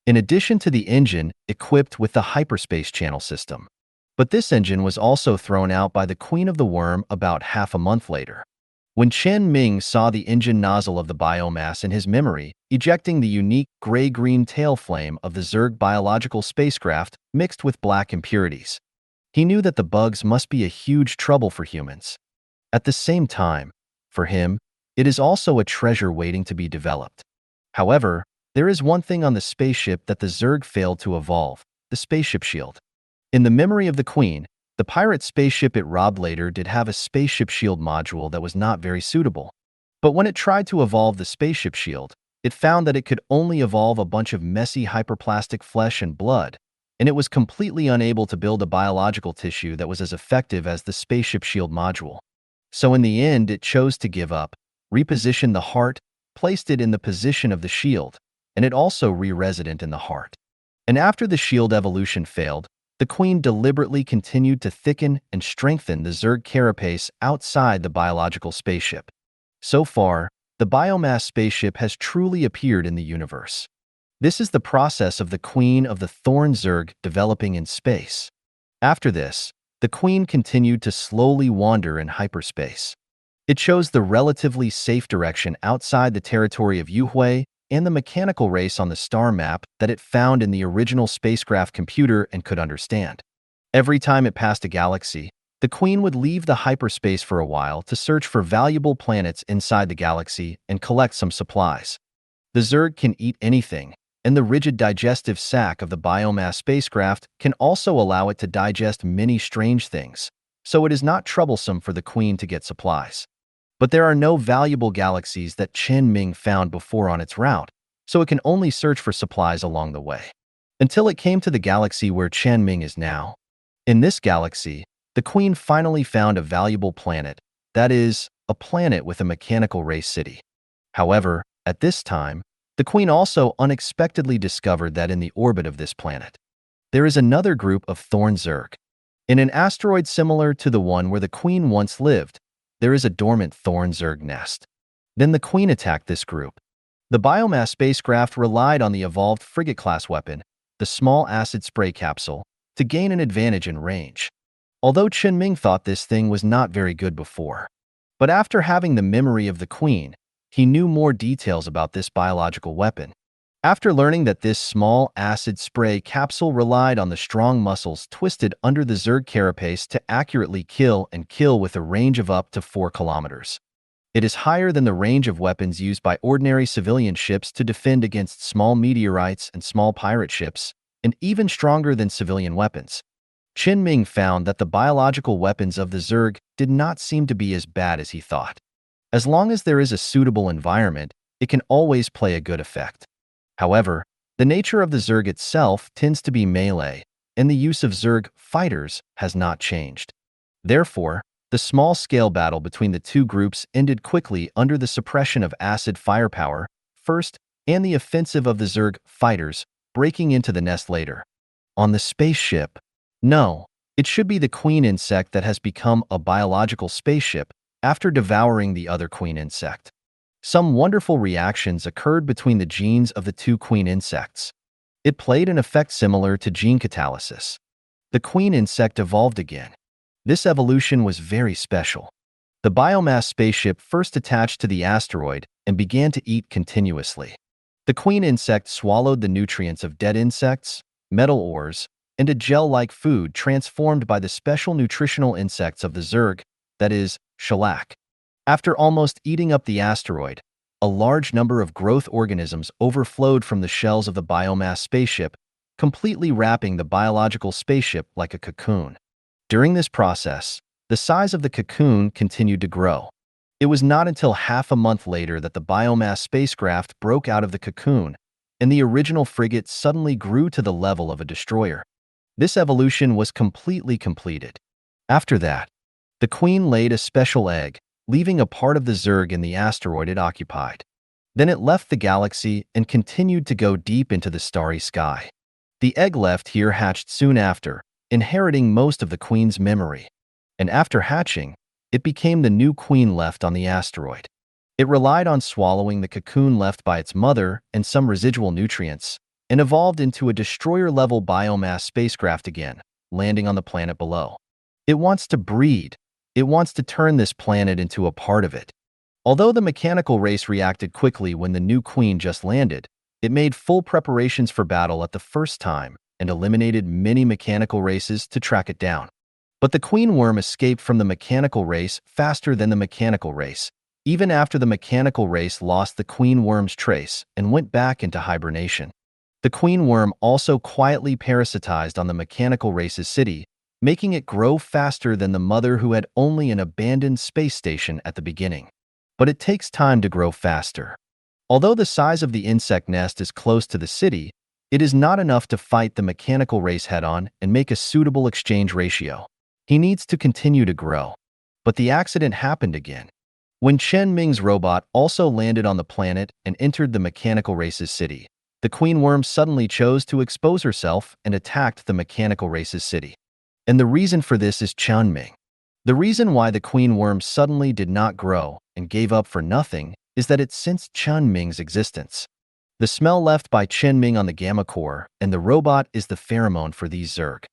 in addition to the engine equipped with the hyperspace channel system. But this engine was also thrown out by the Queen of the Worm about half a month later. When Chen Ming saw the engine nozzle of the biomass in his memory, ejecting the unique gray-green tail flame of the Zerg biological spacecraft mixed with black impurities, he knew that the bugs must be a huge trouble for humans. At the same time, for him, it is also a treasure waiting to be developed. However, there is one thing on the spaceship that the Zerg failed to evolve: the spaceship shield. In the memory of the Queen, the pirate spaceship it robbed later did have a spaceship shield module that was not very suitable. But when it tried to evolve the spaceship shield, it found that it could only evolve a bunch of messy hyperplastic flesh and blood, and it was completely unable to build a biological tissue that was as effective as the spaceship shield module. So in the end, it chose to give up, repositioned the heart, placed it in the position of the shield, and it also re-resident in the heart. And after the shield evolution failed, the Queen deliberately continued to thicken and strengthen the Zerg carapace outside the biological spaceship. So far, the biomass spaceship has truly appeared in the universe. This is the process of the Queen of the Thorn Zerg developing in space. After this, the Queen continued to slowly wander in hyperspace. It chose the relatively safe direction outside the territory of Yuhui and the mechanical race on the star map that it found in the original spacecraft computer and could understand. Every time it passed a galaxy, the Queen would leave the hyperspace for a while to search for valuable planets inside the galaxy and collect some supplies. The Zerg can eat anything, and the rigid digestive sac of the biomass spacecraft can also allow it to digest many strange things, so it is not troublesome for the Queen to get supplies. But there are no valuable galaxies that Chen Ming found before on its route, so it can only search for supplies along the way. Until it came to the galaxy where Chen Ming is now. In this galaxy, the Queen finally found a valuable planet, that is, a planet with a mechanical race city. However, at this time, the Queen also unexpectedly discovered that in the orbit of this planet, there is another group of Thorn Zerg. In an asteroid similar to the one where the Queen once lived, there is a dormant Thorn Zerg nest. Then the Queen attacked this group. The biomass spacecraft relied on the evolved frigate-class weapon, the small acid spray capsule, to gain an advantage in range. Although Chen Ming thought this thing was not very good before. But after having the memory of the Queen, he knew more details about this biological weapon. After learning that this small acid spray capsule relied on the strong muscles twisted under the Zerg carapace to accurately kill with a range of up to 4 kilometers. It is higher than the range of weapons used by ordinary civilian ships to defend against small meteorites and small pirate ships, and even stronger than civilian weapons. Chen Ming found that the biological weapons of the Zerg did not seem to be as bad as he thought. As long as there is a suitable environment, it can always play a good effect. However, the nature of the Zerg itself tends to be melee, and the use of Zerg fighters has not changed. Therefore, the small-scale battle between the two groups ended quickly under the suppression of acid firepower first and the offensive of the Zerg fighters breaking into the nest later. On the spaceship, no, it should be the Queen insect that has become a biological spaceship after devouring the other Queen insect. Some wonderful reactions occurred between the genes of the two Queen insects. It played an effect similar to gene catalysis. The Queen insect evolved again. This evolution was very special. The biomass spaceship first attached to the asteroid and began to eat continuously. The Queen insect swallowed the nutrients of dead insects, metal ores, and a gel-like food transformed by the special nutritional insects of the Zerg, that is, shellac. After almost eating up the asteroid, a large number of growth organisms overflowed from the shells of the biomass spaceship, completely wrapping the biological spaceship like a cocoon. During this process, the size of the cocoon continued to grow. It was not until half a month later that the biomass spacecraft broke out of the cocoon, and the original frigate suddenly grew to the level of a destroyer. This evolution was completely completed. After that, the Queen laid a special egg, leaving a part of the Zerg in the asteroid it occupied. Then it left the galaxy and continued to go deep into the starry sky. The egg left here hatched soon after, inheriting most of the Queen's memory. And after hatching, it became the new Queen left on the asteroid. It relied on swallowing the cocoon left by its mother and some residual nutrients, and evolved into a destroyer-level biomass spacecraft again, landing on the planet below. It wants to breed. It wants to turn this planet into a part of it. Although the mechanical race reacted quickly when the new Queen just landed, it made full preparations for battle at the first time and eliminated many mechanical races to track it down. But the Queen Worm escaped from the mechanical race faster than the mechanical race, even after the mechanical race lost the Queen Worm's trace and went back into hibernation. The Queen Worm also quietly parasitized on the mechanical race's city, making it grow faster than the mother who had only an abandoned space station at the beginning. But it takes time to grow faster. Although the size of the insect nest is close to the city, it is not enough to fight the mechanical race head-on and make a suitable exchange ratio. He needs to continue to grow. But the accident happened again. When Chen Ming's robot also landed on the planet and entered the mechanical race's city, the Queen Worm suddenly chose to expose herself and attacked the mechanical race's city. And the reason for this is Chen Ming. The reason why the Queen Worm suddenly did not grow and gave up for nothing is that it sensed Chen Ming's existence. The smell left by Chen Ming on the gamma core and the robot is the pheromone for these Zerg.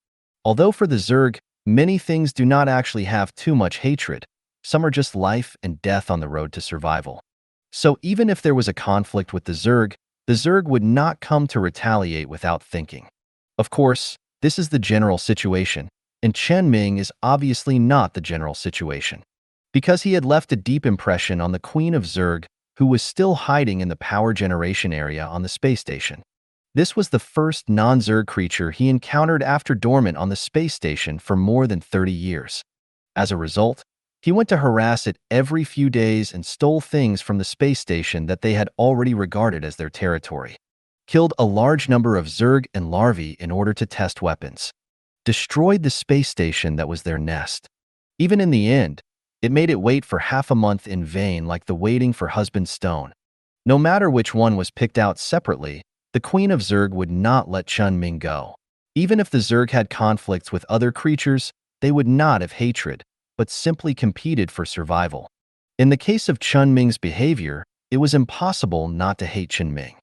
Although for the Zerg, Many things do not actually have too much hatred. Some are just life and death on the road to survival. So even if there was a conflict with the Zerg would not come to retaliate without thinking. Of course, this is the general situation, and Chen Ming is obviously not the general situation. Because he had left a deep impression on the Queen of Zerg, who was still hiding in the power generation area on the space station. This was the first non-Zerg creature he encountered after dormant on the space station for more than 30 years. As a result, he went to harass it every few days and stole things from the space station that they had already regarded as their territory. Killed a large number of Zerg and larvae in order to test weapons. Destroyed the space station that was their nest. Even in the end, it made it wait for half a month in vain, like the waiting for husband's stone. No matter which one was picked out separately, the Queen of Zerg would not let Chen Ming go. Even if the Zerg had conflicts with other creatures, they would not have hatred, but simply competed for survival. In the case of Chen Ming's behavior, it was impossible not to hate Chen Ming.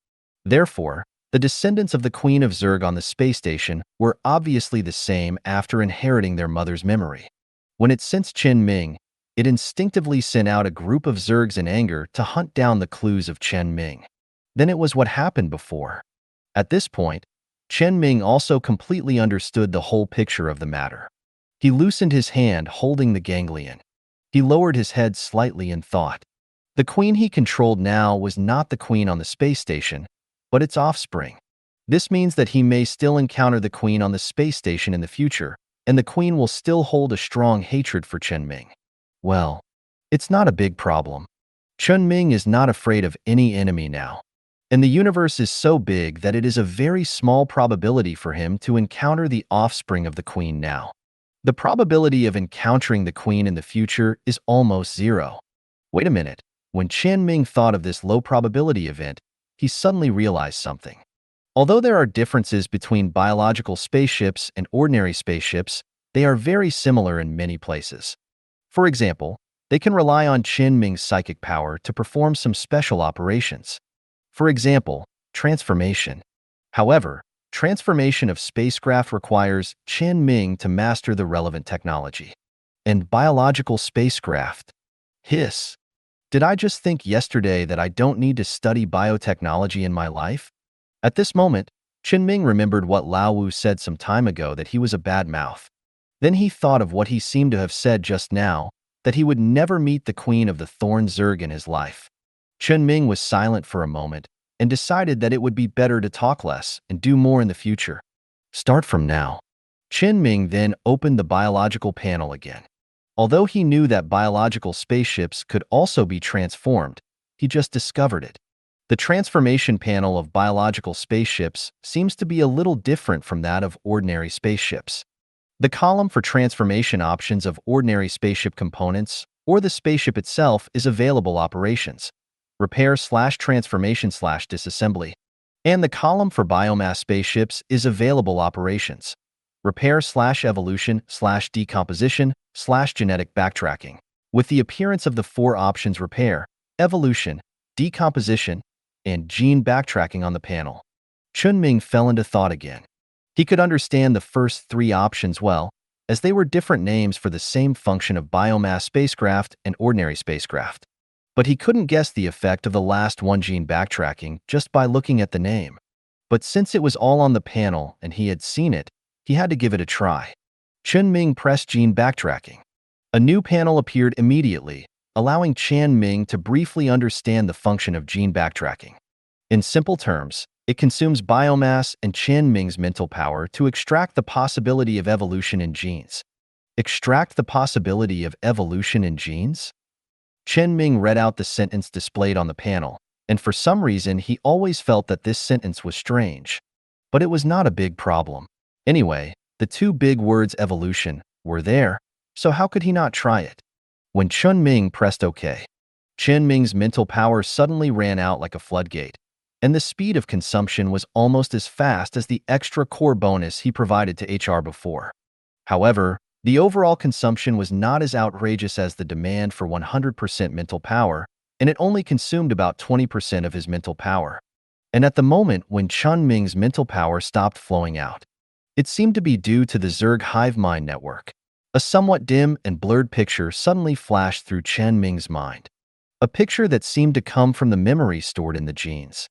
Therefore, the descendants of the Queen of Zerg on the space station were obviously the same after inheriting their mother's memory. When it sensed Chen Ming, it instinctively sent out a group of Zergs in anger to hunt down the clues of Chen Ming. Then it was what happened before. At this point, Chen Ming also completely understood the whole picture of the matter. He loosened his hand holding the ganglion. He lowered his head slightly in thought. The queen he controlled now was not the queen on the space station, but its offspring. This means that he may still encounter the queen on the space station in the future, and the queen will still hold a strong hatred for Chen Ming. Well, it's not a big problem. Chen Ming is not afraid of any enemy now. And the universe is so big that it is a very small probability for him to encounter the offspring of the queen now. The probability of encountering the queen in the future is almost zero. Wait a minute. When Chen Ming thought of this low probability event, he suddenly realized something. Although there are differences between biological spaceships and ordinary spaceships, they are very similar in many places. For example, they can rely on Chen Ming's psychic power to perform some special operations. For example, transformation. However, transformation of spacecraft requires Chen Ming to master the relevant technology. And biological spacecraft. Hiss. Did I just think yesterday that I don't need to study biotechnology in my life? At this moment, Chen Ming remembered what Lao Wu said some time ago, that he was a bad mouth. Then he thought of what he seemed to have said just now, that he would never meet the Queen of the Thorn Zerg in his life. Chen Ming was silent for a moment and decided that it would be better to talk less and do more in the future. Start from now. Chen Ming then opened the biological panel again. Although he knew that biological spaceships could also be transformed, he just discovered it. The transformation panel of biological spaceships seems to be a little different from that of ordinary spaceships. The column for transformation options of ordinary spaceship components or the spaceship itself is available operations. Repair/transformation/disassembly. And the column for biomass spaceships is available operations. Repair/evolution/decomposition/genetic backtracking. With the appearance of the four options repair, evolution, decomposition, and gene backtracking on the panel, Chen Ming fell into thought again. He could understand the first three options well, as they were different names for the same function of biomass spacecraft and ordinary spacecraft. But he couldn't guess the effect of the last one, gene backtracking, just by looking at the name. But since it was all on the panel and he had seen it, he had to give it a try. Chen Ming pressed gene backtracking. A new panel appeared immediately, allowing Chen Ming to briefly understand the function of gene backtracking. In simple terms, it consumes biomass and Chen Ming's mental power to extract the possibility of evolution in genes. Extract the possibility of evolution in genes? Chen Ming read out the sentence displayed on the panel, and for some reason he always felt that this sentence was strange. But it was not a big problem. Anyway, the two big words evolution were there, so how could he not try it? When Chen Ming pressed OK, Chen Ming's mental power suddenly ran out like a floodgate, and the speed of consumption was almost as fast as the extra core bonus he provided to HR before. However, the overall consumption was not as outrageous as the demand for 100% mental power, and it only consumed about 20% of his mental power. And at the moment when Chen Ming's mental power stopped flowing out, it seemed to be due to the Zerg hive mind network. A somewhat dim and blurred picture suddenly flashed through Chen Ming's mind. A picture that seemed to come from the memory stored in the genes.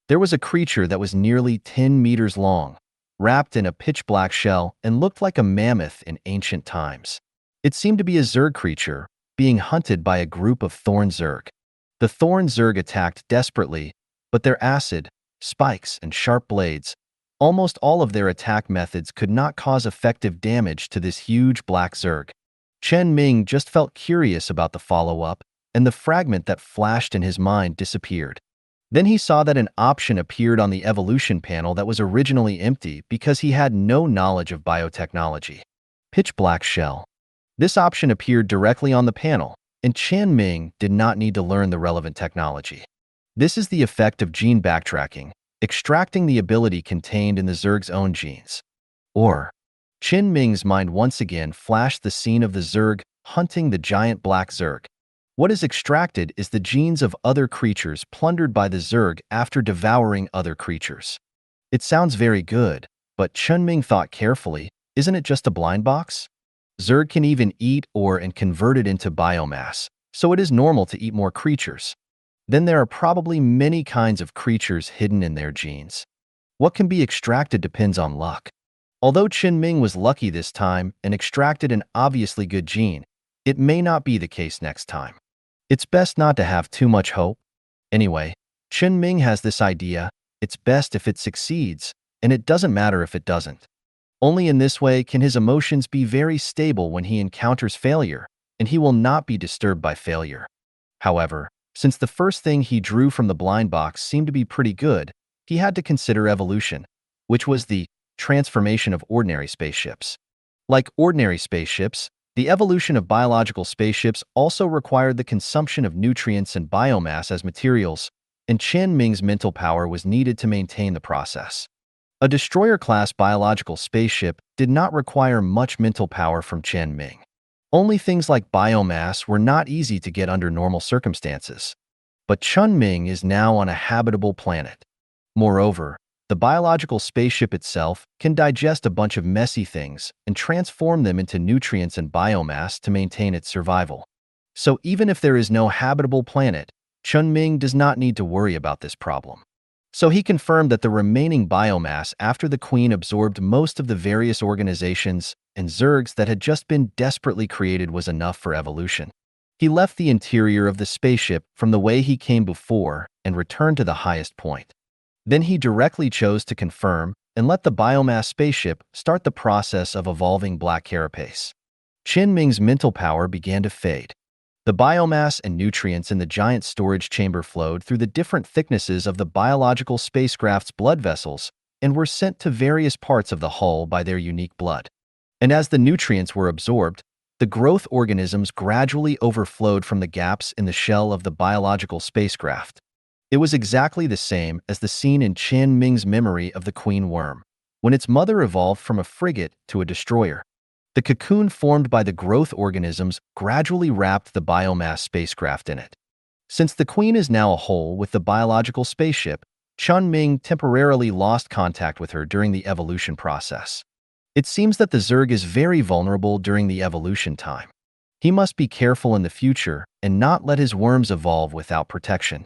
There was a creature that was nearly 10 meters long, wrapped in a pitch-black shell and looked like a mammoth in ancient times. It seemed to be a Zerg creature, being hunted by a group of thorn Zerg. The thorn Zerg attacked desperately, but their acid, spikes, and sharp blades, almost all of their attack methods could not cause effective damage to this huge black Zerg. Chen Ming just felt curious about the follow-up, and the fragment that flashed in his mind disappeared. Then he saw that an option appeared on the evolution panel that was originally empty because he had no knowledge of biotechnology. Pitch black shell. This option appeared directly on the panel, and Chen Ming did not need to learn the relevant technology. This is the effect of gene backtracking, extracting the ability contained in the Zerg's own genes. Or, Chen Ming's mind once again flashed the scene of the Zerg hunting the giant black Zerg. What is extracted is the genes of other creatures plundered by the Zerg after devouring other creatures. It sounds very good, but Chen Ming thought carefully, isn't it just a blind box? Zerg can even eat ore and convert it into biomass, so it is normal to eat more creatures. Then there are probably many kinds of creatures hidden in their genes. What can be extracted depends on luck. Although Chen Ming was lucky this time and extracted an obviously good gene, it may not be the case next time. It's best not to have too much hope. Anyway, Chen Ming has this idea, it's best if it succeeds, and it doesn't matter if it doesn't. Only in this way can his emotions be very stable when he encounters failure, and he will not be disturbed by failure. However, since the first thing he drew from the blind box seemed to be pretty good, he had to consider evolution, which was the transformation of ordinary spaceships. Like ordinary spaceships, the evolution of biological spaceships also required the consumption of nutrients and biomass as materials, and Chen Ming's mental power was needed to maintain the process. A destroyer-class biological spaceship did not require much mental power from Chen Ming. Only things like biomass were not easy to get under normal circumstances. But Chen Ming is now on a habitable planet. Moreover, the biological spaceship itself can digest a bunch of messy things and transform them into nutrients and biomass to maintain its survival. So even if there is no habitable planet, Chen Ming does not need to worry about this problem. So he confirmed that the remaining biomass after the Queen absorbed most of the various organizations and Zergs that had just been desperately created was enough for evolution. He left the interior of the spaceship from the way he came before and returned to the highest point. Then he directly chose to confirm and let the biomass spaceship start the process of evolving black carapace. Chen Ming's mental power began to fade. The biomass and nutrients in the giant storage chamber flowed through the different thicknesses of the biological spacecraft's blood vessels and were sent to various parts of the hull by their unique blood. And as the nutrients were absorbed, the growth organisms gradually overflowed from the gaps in the shell of the biological spacecraft. It was exactly the same as the scene in Chen Ming's memory of the queen worm, when its mother evolved from a frigate to a destroyer. The cocoon formed by the growth organisms gradually wrapped the biomass spacecraft in it. Since the queen is now a whole with the biological spaceship, Chen Ming temporarily lost contact with her during the evolution process. It seems that the Zerg is very vulnerable during the evolution time. He must be careful in the future and not let his worms evolve without protection.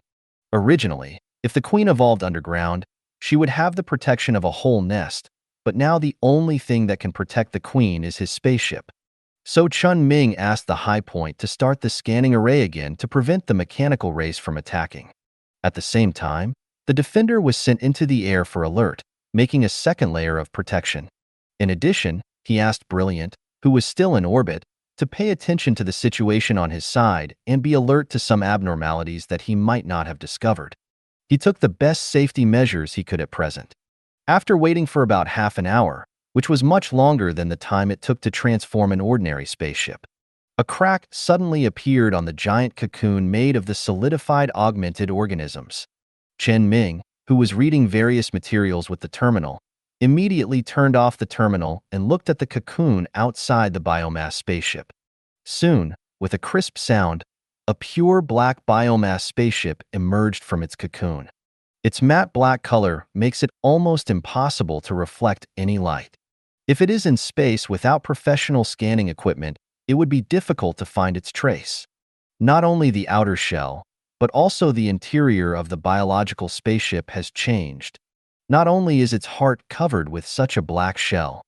Originally, if the queen evolved underground, she would have the protection of a whole nest, but now the only thing that can protect the queen is his spaceship. So Chen Ming asked the High Point to start the scanning array again to prevent the mechanical race from attacking. At the same time, the defender was sent into the air for alert, making a second layer of protection. In addition, he asked Brilliant, who was still in orbit, to pay attention to the situation on his side and be alert to some abnormalities that he might not have discovered. He took the best safety measures he could at present. After waiting for about half an hour, which was much longer than the time it took to transform an ordinary spaceship, a crack suddenly appeared on the giant cocoon made of the solidified augmented organisms. Chen Ming, who was reading various materials with the terminal, immediately turned off the terminal and looked at the cocoon outside the biomass spaceship. Soon, with a crisp sound, a pure black biomass spaceship emerged from its cocoon. Its matte black color makes it almost impossible to reflect any light. If it is in space without professional scanning equipment, it would be difficult to find its trace. Not only the outer shell, but also the interior of the biological spaceship has changed. Not only is its heart covered with such a black shell,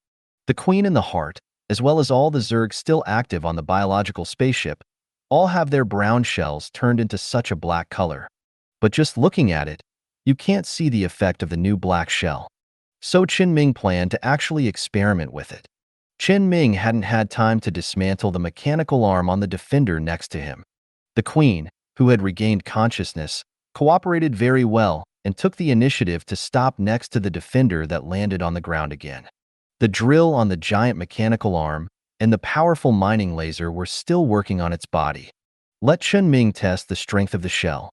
the Queen and the heart, as well as all the Zerg still active on the biological spaceship, all have their brown shells turned into such a black color. But just looking at it, you can't see the effect of the new black shell. So Chen Ming planned to actually experiment with it. Chen Ming hadn't had time to dismantle the mechanical arm on the defender next to him. The Queen, who had regained consciousness, cooperated very well and took the initiative to stop next to the defender that landed on the ground again. The drill on the giant mechanical arm and the powerful mining laser were still working on its body. Let Chen Ming test the strength of the shell.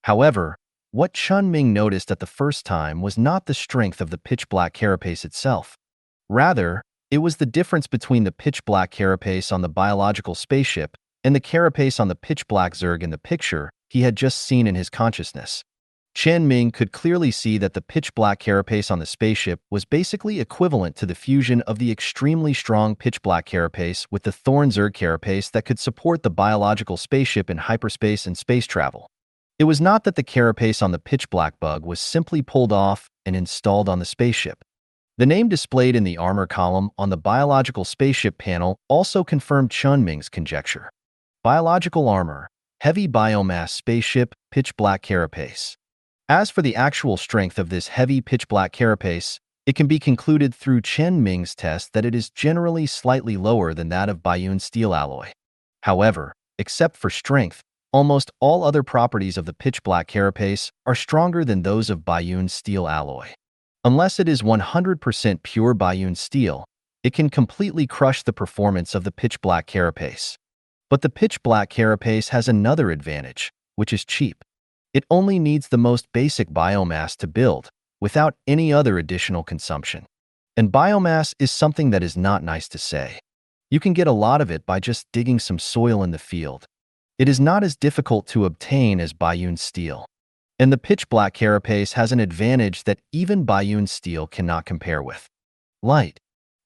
However, what Chen Ming noticed at the first time was not the strength of the pitch-black carapace itself. Rather, it was the difference between the pitch-black carapace on the biological spaceship and the carapace on the pitch-black Zerg in the picture he had just seen in his consciousness. Chen Ming could clearly see that the pitch-black carapace on the spaceship was basically equivalent to the fusion of the extremely strong pitch-black carapace with the Thorn Zerg carapace that could support the biological spaceship in hyperspace and space travel. It was not that the carapace on the pitch-black bug was simply pulled off and installed on the spaceship. The name displayed in the armor column on the biological spaceship panel also confirmed Chen Ming's conjecture. Biological armor, heavy biomass spaceship, pitch-black carapace. As for the actual strength of this heavy pitch-black carapace, it can be concluded through Chen Ming's test that it is generally slightly lower than that of Bayun steel alloy. However, except for strength, almost all other properties of the pitch-black carapace are stronger than those of Bayun steel alloy. Unless it is 100% pure Bayun steel, it can completely crush the performance of the pitch-black carapace. But the pitch-black carapace has another advantage, which is cheap. It only needs the most basic biomass to build, without any other additional consumption. And biomass is something that is not nice to say. You can get a lot of it by just digging some soil in the field. It is not as difficult to obtain as Bayun steel. And the pitch-black carapace has an advantage that even Bayun steel cannot compare with. Light.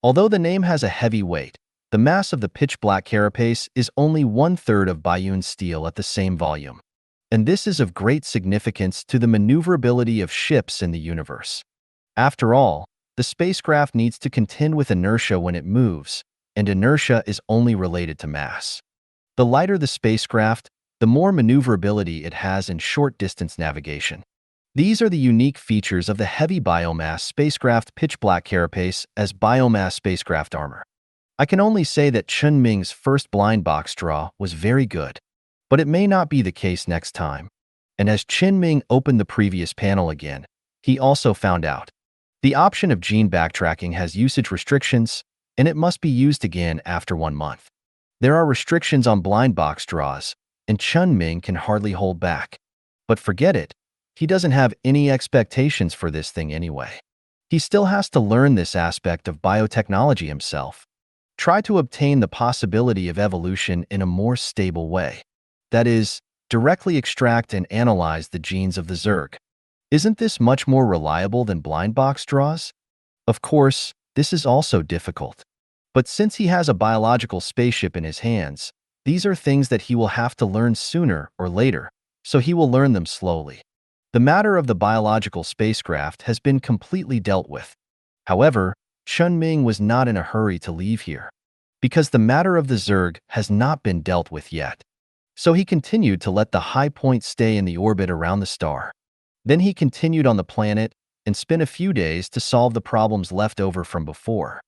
Although the name has a heavy weight, the mass of the pitch-black carapace is only 1/3 of Bayun steel at the same volume. And this is of great significance to the maneuverability of ships in the universe. After all, the spacecraft needs to contend with inertia when it moves, and inertia is only related to mass. The lighter the spacecraft, the more maneuverability it has in short-distance navigation. These are the unique features of the heavy biomass spacecraft pitch-black carapace as biomass spacecraft armor. I can only say that Chen Ming's first blind box draw was very good. But it may not be the case next time. And as Chen Ming opened the previous panel again, he also found out. The option of gene backtracking has usage restrictions, and it must be used again after 1 month. There are restrictions on blind box draws, and Chen Ming can hardly hold back. But forget it, he doesn't have any expectations for this thing anyway. He still has to learn this aspect of biotechnology himself. Try to obtain the possibility of evolution in a more stable way. That is, directly extract and analyze the genes of the Zerg. Isn't this much more reliable than blind box draws? Of course, this is also difficult. But since he has a biological spaceship in his hands, these are things that he will have to learn sooner or later, so he will learn them slowly. The matter of the biological spacecraft has been completely dealt with. However, Chen Ming was not in a hurry to leave here, because the matter of the Zerg has not been dealt with yet. So he continued to let the high point stay in the orbit around the star. Then he continued on the planet and spent a few days to solve the problems left over from before.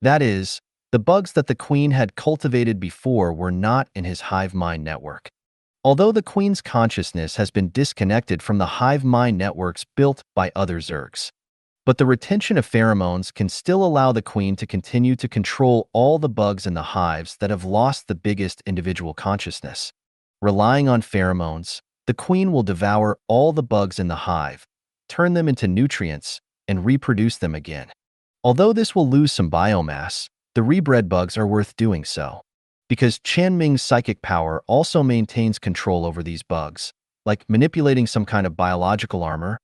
That is, the bugs that the Queen had cultivated before were not in his hive mind network. Although the Queen's consciousness has been disconnected from the hive mind networks built by other Zergs. But the retention of pheromones can still allow the Queen to continue to control all the bugs in the hives that have lost the biggest individual consciousness. Relying on pheromones, the Queen will devour all the bugs in the hive, turn them into nutrients, and reproduce them again. Although this will lose some biomass, the rebred bugs are worth doing so, because Chen Ming's psychic power also maintains control over these bugs, like manipulating some kind of biological armor.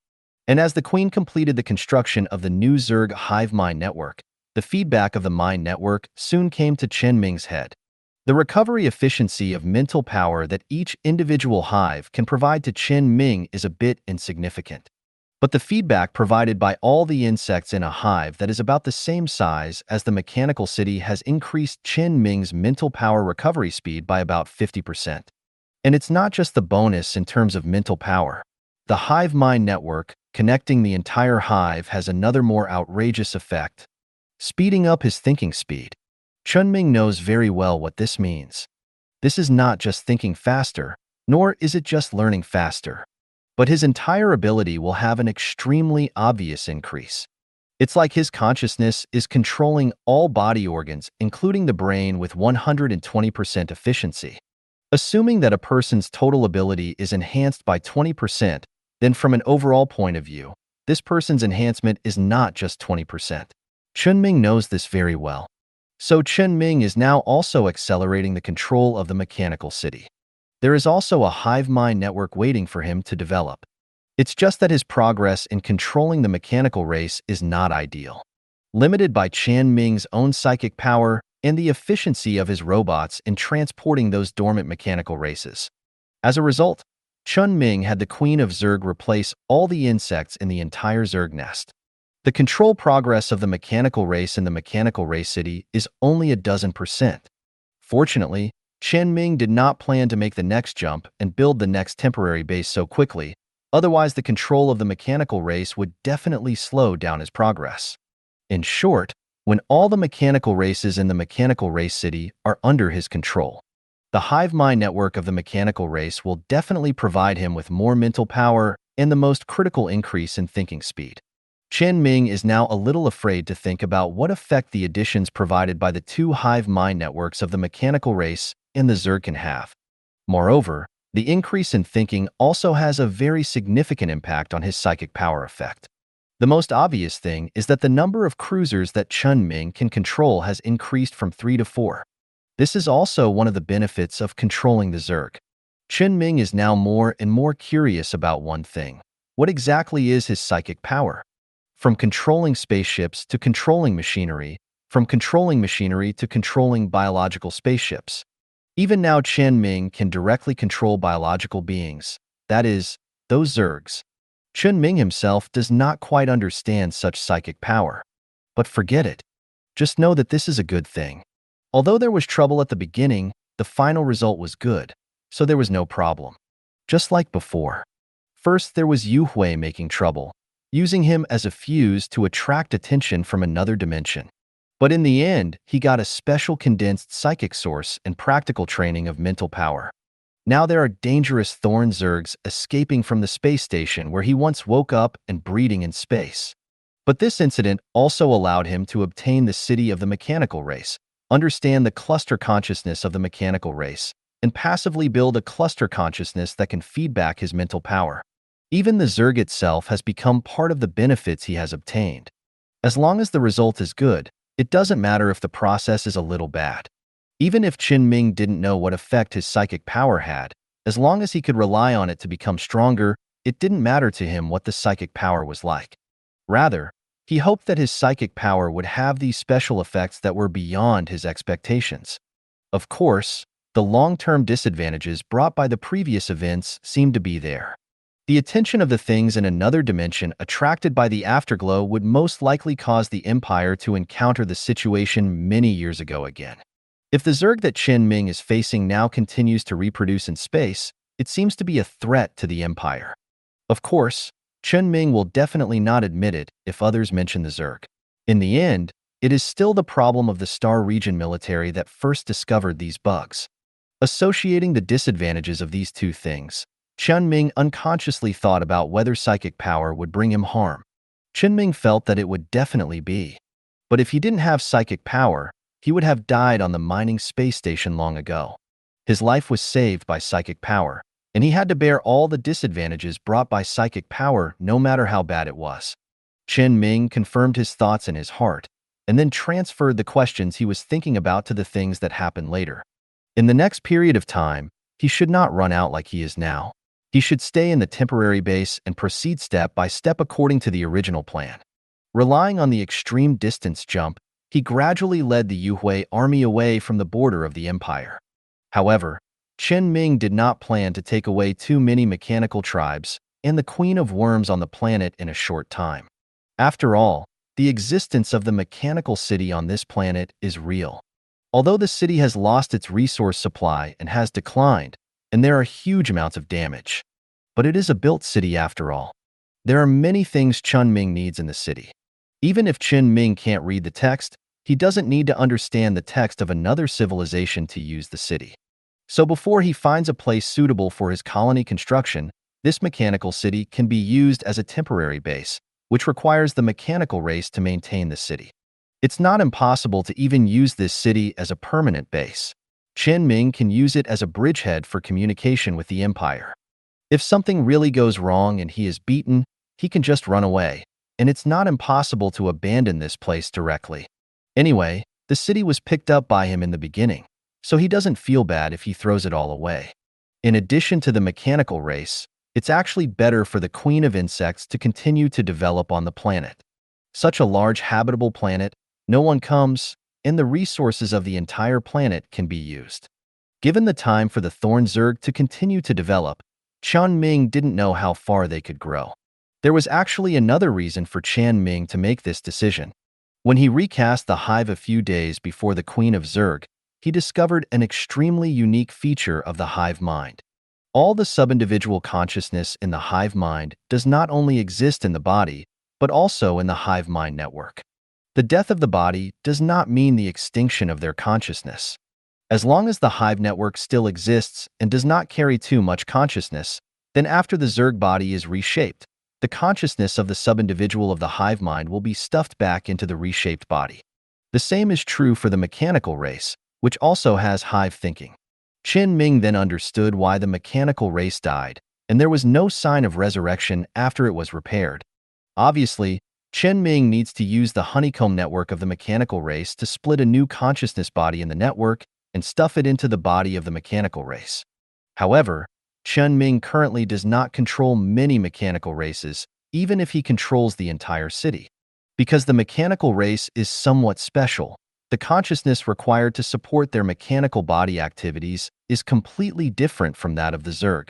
And as the Queen completed the construction of the new Zerg hive mind network, The feedback of the mind network soon came to Chen Ming's head. The recovery efficiency of mental power that each individual hive can provide to Chen Ming is a bit insignificant. But the feedback provided by all the insects in a hive that is about the same size as the mechanical city has increased Chen Ming's mental power recovery speed by about 50%. And it's not just the bonus in terms of mental power. The hive mind network, connecting the entire hive, has another more outrageous effect, speeding up his thinking speed. Chen Ming knows very well what this means. This is not just thinking faster, nor is it just learning faster, but his entire ability will have an extremely obvious increase. It's like his consciousness is controlling all body organs, including the brain, with 120% efficiency. Assuming that a person's total ability is enhanced by 20%, then from an overall point of view, this person's enhancement is not just 20%. Chen Ming knows this very well. So Chen Ming is now also accelerating the control of the mechanical city. There is also a hive mind network waiting for him to develop. It's just that his progress in controlling the mechanical race is not ideal. Limited by Chen Ming's own psychic power and the efficiency of his robots in transporting those dormant mechanical races. As a result, Chen Ming had the Queen of Zerg replace all the insects in the entire Zerg nest. The control progress of the mechanical race in the mechanical race city is only a dozen%. Fortunately, Chen Ming did not plan to make the next jump and build the next temporary base so quickly, otherwise the control of the mechanical race would definitely slow down his progress. In short, when all the mechanical races in the mechanical race city are under his control, the hive mind network of the mechanical race will definitely provide him with more mental power and the most critical increase in thinking speed. Chen Ming is now a little afraid to think about what effect the additions provided by the two hive mind networks of the mechanical race and the Zerg can have. Moreover, the increase in thinking also has a very significant impact on his psychic power effect. The most obvious thing is that the number of cruisers that Chen Ming can control has increased from 3 to 4. This is also one of the benefits of controlling the Zerg. Chen Ming is now more and more curious about one thing. What exactly is his psychic power? From controlling spaceships to controlling machinery, from controlling machinery to controlling biological spaceships. Even now, Chen Ming can directly control biological beings, that is, those Zergs. Chen Ming himself does not quite understand such psychic power. But forget it. Just know that this is a good thing. Although there was trouble at the beginning, the final result was good, so there was no problem. Just like before. First, there was Yu Hui making trouble, using him as a fuse to attract attention from another dimension. But in the end, he got a special condensed psychic source and practical training of mental power. Now there are dangerous Thorn Zergs escaping from the space station where he once woke up and breeding in space. But this incident also allowed him to obtain the city of the mechanical race, understand the cluster consciousness of the mechanical race, and passively build a cluster consciousness that can feed back his mental power. Even the Zerg itself has become part of the benefits he has obtained. As long as the result is good, it doesn't matter if the process is a little bad. Even if Chen Ming didn't know what effect his psychic power had, as long as he could rely on it to become stronger, it didn't matter to him what the psychic power was like. Rather, he hoped that his psychic power would have these special effects that were beyond his expectations. Of course, the long-term disadvantages brought by the previous events seemed to be there. The attention of the things in another dimension attracted by the afterglow would most likely cause the Empire to encounter the situation many years ago again. If the Zerg that Chen Ming is facing now continues to reproduce in space, it seems to be a threat to the Empire. Of course, Chen Ming will definitely not admit it if others mention the Zerg. In the end, it is still the problem of the Star Region military that first discovered these bugs. Associating the disadvantages of these two things, Chen Ming unconsciously thought about whether psychic power would bring him harm. Chen Ming felt that it would definitely be. But if he didn't have psychic power, he would have died on the mining space station long ago. His life was saved by psychic power, and he had to bear all the disadvantages brought by psychic power no matter how bad it was. Chen Ming confirmed his thoughts in his heart, and then transferred the questions he was thinking about to the things that happened later. In the next period of time, he should not run out like he is now. He should stay in the temporary base and proceed step by step according to the original plan. Relying on the extreme distance jump, he gradually led the Yuhui army away from the border of the empire. However, Chen Ming did not plan to take away too many mechanical tribes and the Queen of Worms on the planet in a short time. After all, the existence of the mechanical city on this planet is real. Although the city has lost its resource supply and has declined, and there are huge amounts of damage, but it is a built city after all. There are many things Chen Ming needs in the city. Even if Chen Ming can't read the text, he doesn't need to understand the text of another civilization to use the city. So before he finds a place suitable for his colony construction, this mechanical city can be used as a temporary base, which requires the mechanical race to maintain the city. It's not impossible to even use this city as a permanent base. Chen Ming can use it as a bridgehead for communication with the empire. If something really goes wrong and he is beaten, he can just run away, and it's not impossible to abandon this place directly. Anyway, the city was picked up by him in the beginning, so he doesn't feel bad if he throws it all away. In addition to the mechanical race, it's actually better for the Queen of Insects to continue to develop on the planet. Such a large habitable planet, no one comes, and the resources of the entire planet can be used. Given the time for the Thorn Zerg to continue to develop, Chen Ming didn't know how far they could grow. There was actually another reason for Chen Ming to make this decision. When he recast the hive a few days before the Queen of Zerg, he discovered an extremely unique feature of the hive mind. All the sub-individual consciousness in the hive mind does not only exist in the body, but also in the hive mind network. The death of the body does not mean the extinction of their consciousness. As long as the hive network still exists and does not carry too much consciousness, then after the Zerg body is reshaped, the consciousness of the sub-individual of the hive mind will be stuffed back into the reshaped body. The same is true for the mechanical race, which also has hive thinking. Chen Ming then understood why the mechanical race died, and there was no sign of resurrection after it was repaired. Obviously, Chen Ming needs to use the honeycomb network of the mechanical race to split a new consciousness body in the network and stuff it into the body of the mechanical race. However, Chen Ming currently does not control many mechanical races, even if he controls the entire city. Because the mechanical race is somewhat special, the consciousness required to support their mechanical body activities is completely different from that of the Zerg.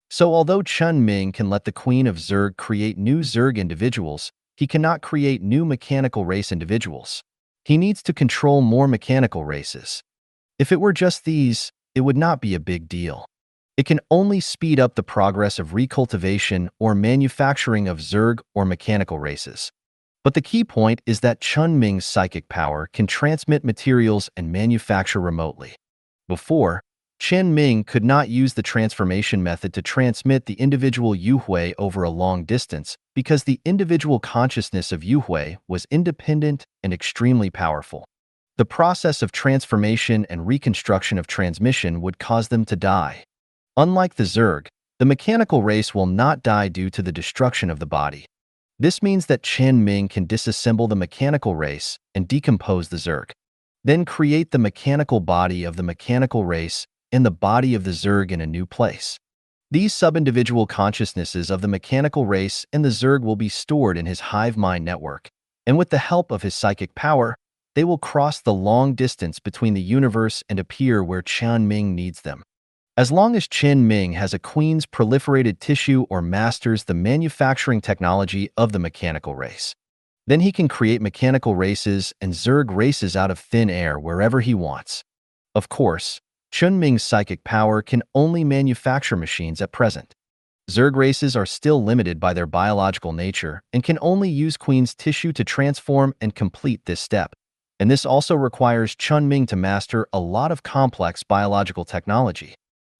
So although Chen Ming can let the Queen of Zerg create new Zerg individuals, he cannot create new mechanical race individuals. He needs to control more mechanical races. If it were just these, it would not be a big deal. It can only speed up the progress of recultivation or manufacturing of Zerg or mechanical races. But the key point is that Chen Ming's psychic power can transmit materials and manufacture remotely. Before, Chen Ming could not use the transformation method to transmit the individual Yuhui over a long distance because the individual consciousness of Yuhui was independent and extremely powerful. The process of transformation and reconstruction of transmission would cause them to die. Unlike the Zerg, the mechanical race will not die due to the destruction of the body. This means that Chen Ming can disassemble the mechanical race and decompose the Zerg, then create the mechanical body of the mechanical race and the body of the Zerg in a new place. These sub-individual consciousnesses of the mechanical race and the Zerg will be stored in his hive mind network, and with the help of his psychic power, they will cross the long distance between the universe and appear where Chen Ming needs them. As long as Chen Ming has a queen's proliferated tissue or masters the manufacturing technology of the mechanical race, then he can create mechanical races and Zerg races out of thin air wherever he wants. Of course, Chen Ming's psychic power can only manufacture machines at present. Zerg races are still limited by their biological nature and can only use queen's tissue to transform and complete this step. And this also requires Chen Ming to master a lot of complex biological technology.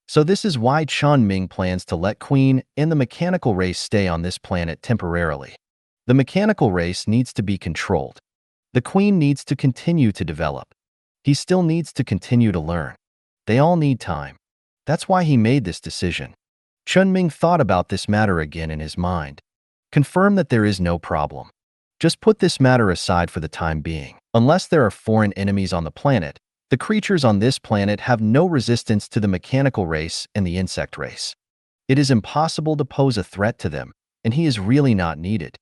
So this is why Chen Ming plans to let Queen and the mechanical race stay on this planet temporarily. The mechanical race needs to be controlled. The Queen needs to continue to develop. He still needs to continue to learn. They all need time. That's why he made this decision. Chen Ming thought about this matter again in his mind. Confirm that there is no problem. Just put this matter aside for the time being. Unless there are foreign enemies on the planet, the creatures on this planet have no resistance to the mechanical race and the insect race. It is impossible to pose a threat to them, and he is really not needed.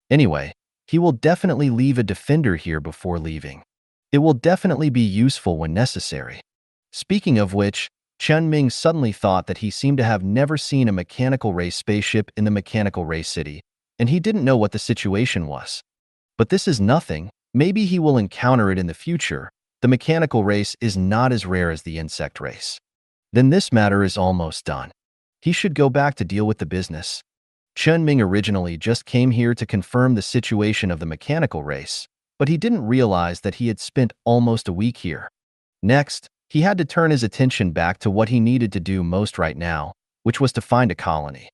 Anyway, he will definitely leave a defender here before leaving. It will definitely be useful when necessary. Speaking of which, Chen Ming suddenly thought that he seemed to have never seen a mechanical race spaceship in the mechanical race city, and he didn't know what the situation was. But this is nothing. Maybe he will encounter it in the future. The mechanical race is not as rare as the insect race. Then this matter is almost done. He should go back to deal with the business. Chen Ming originally just came here to confirm the situation of the mechanical race, but he didn't realize that he had spent almost a week here. Next, he had to turn his attention back to what he needed to do most right now, which was to find a colony.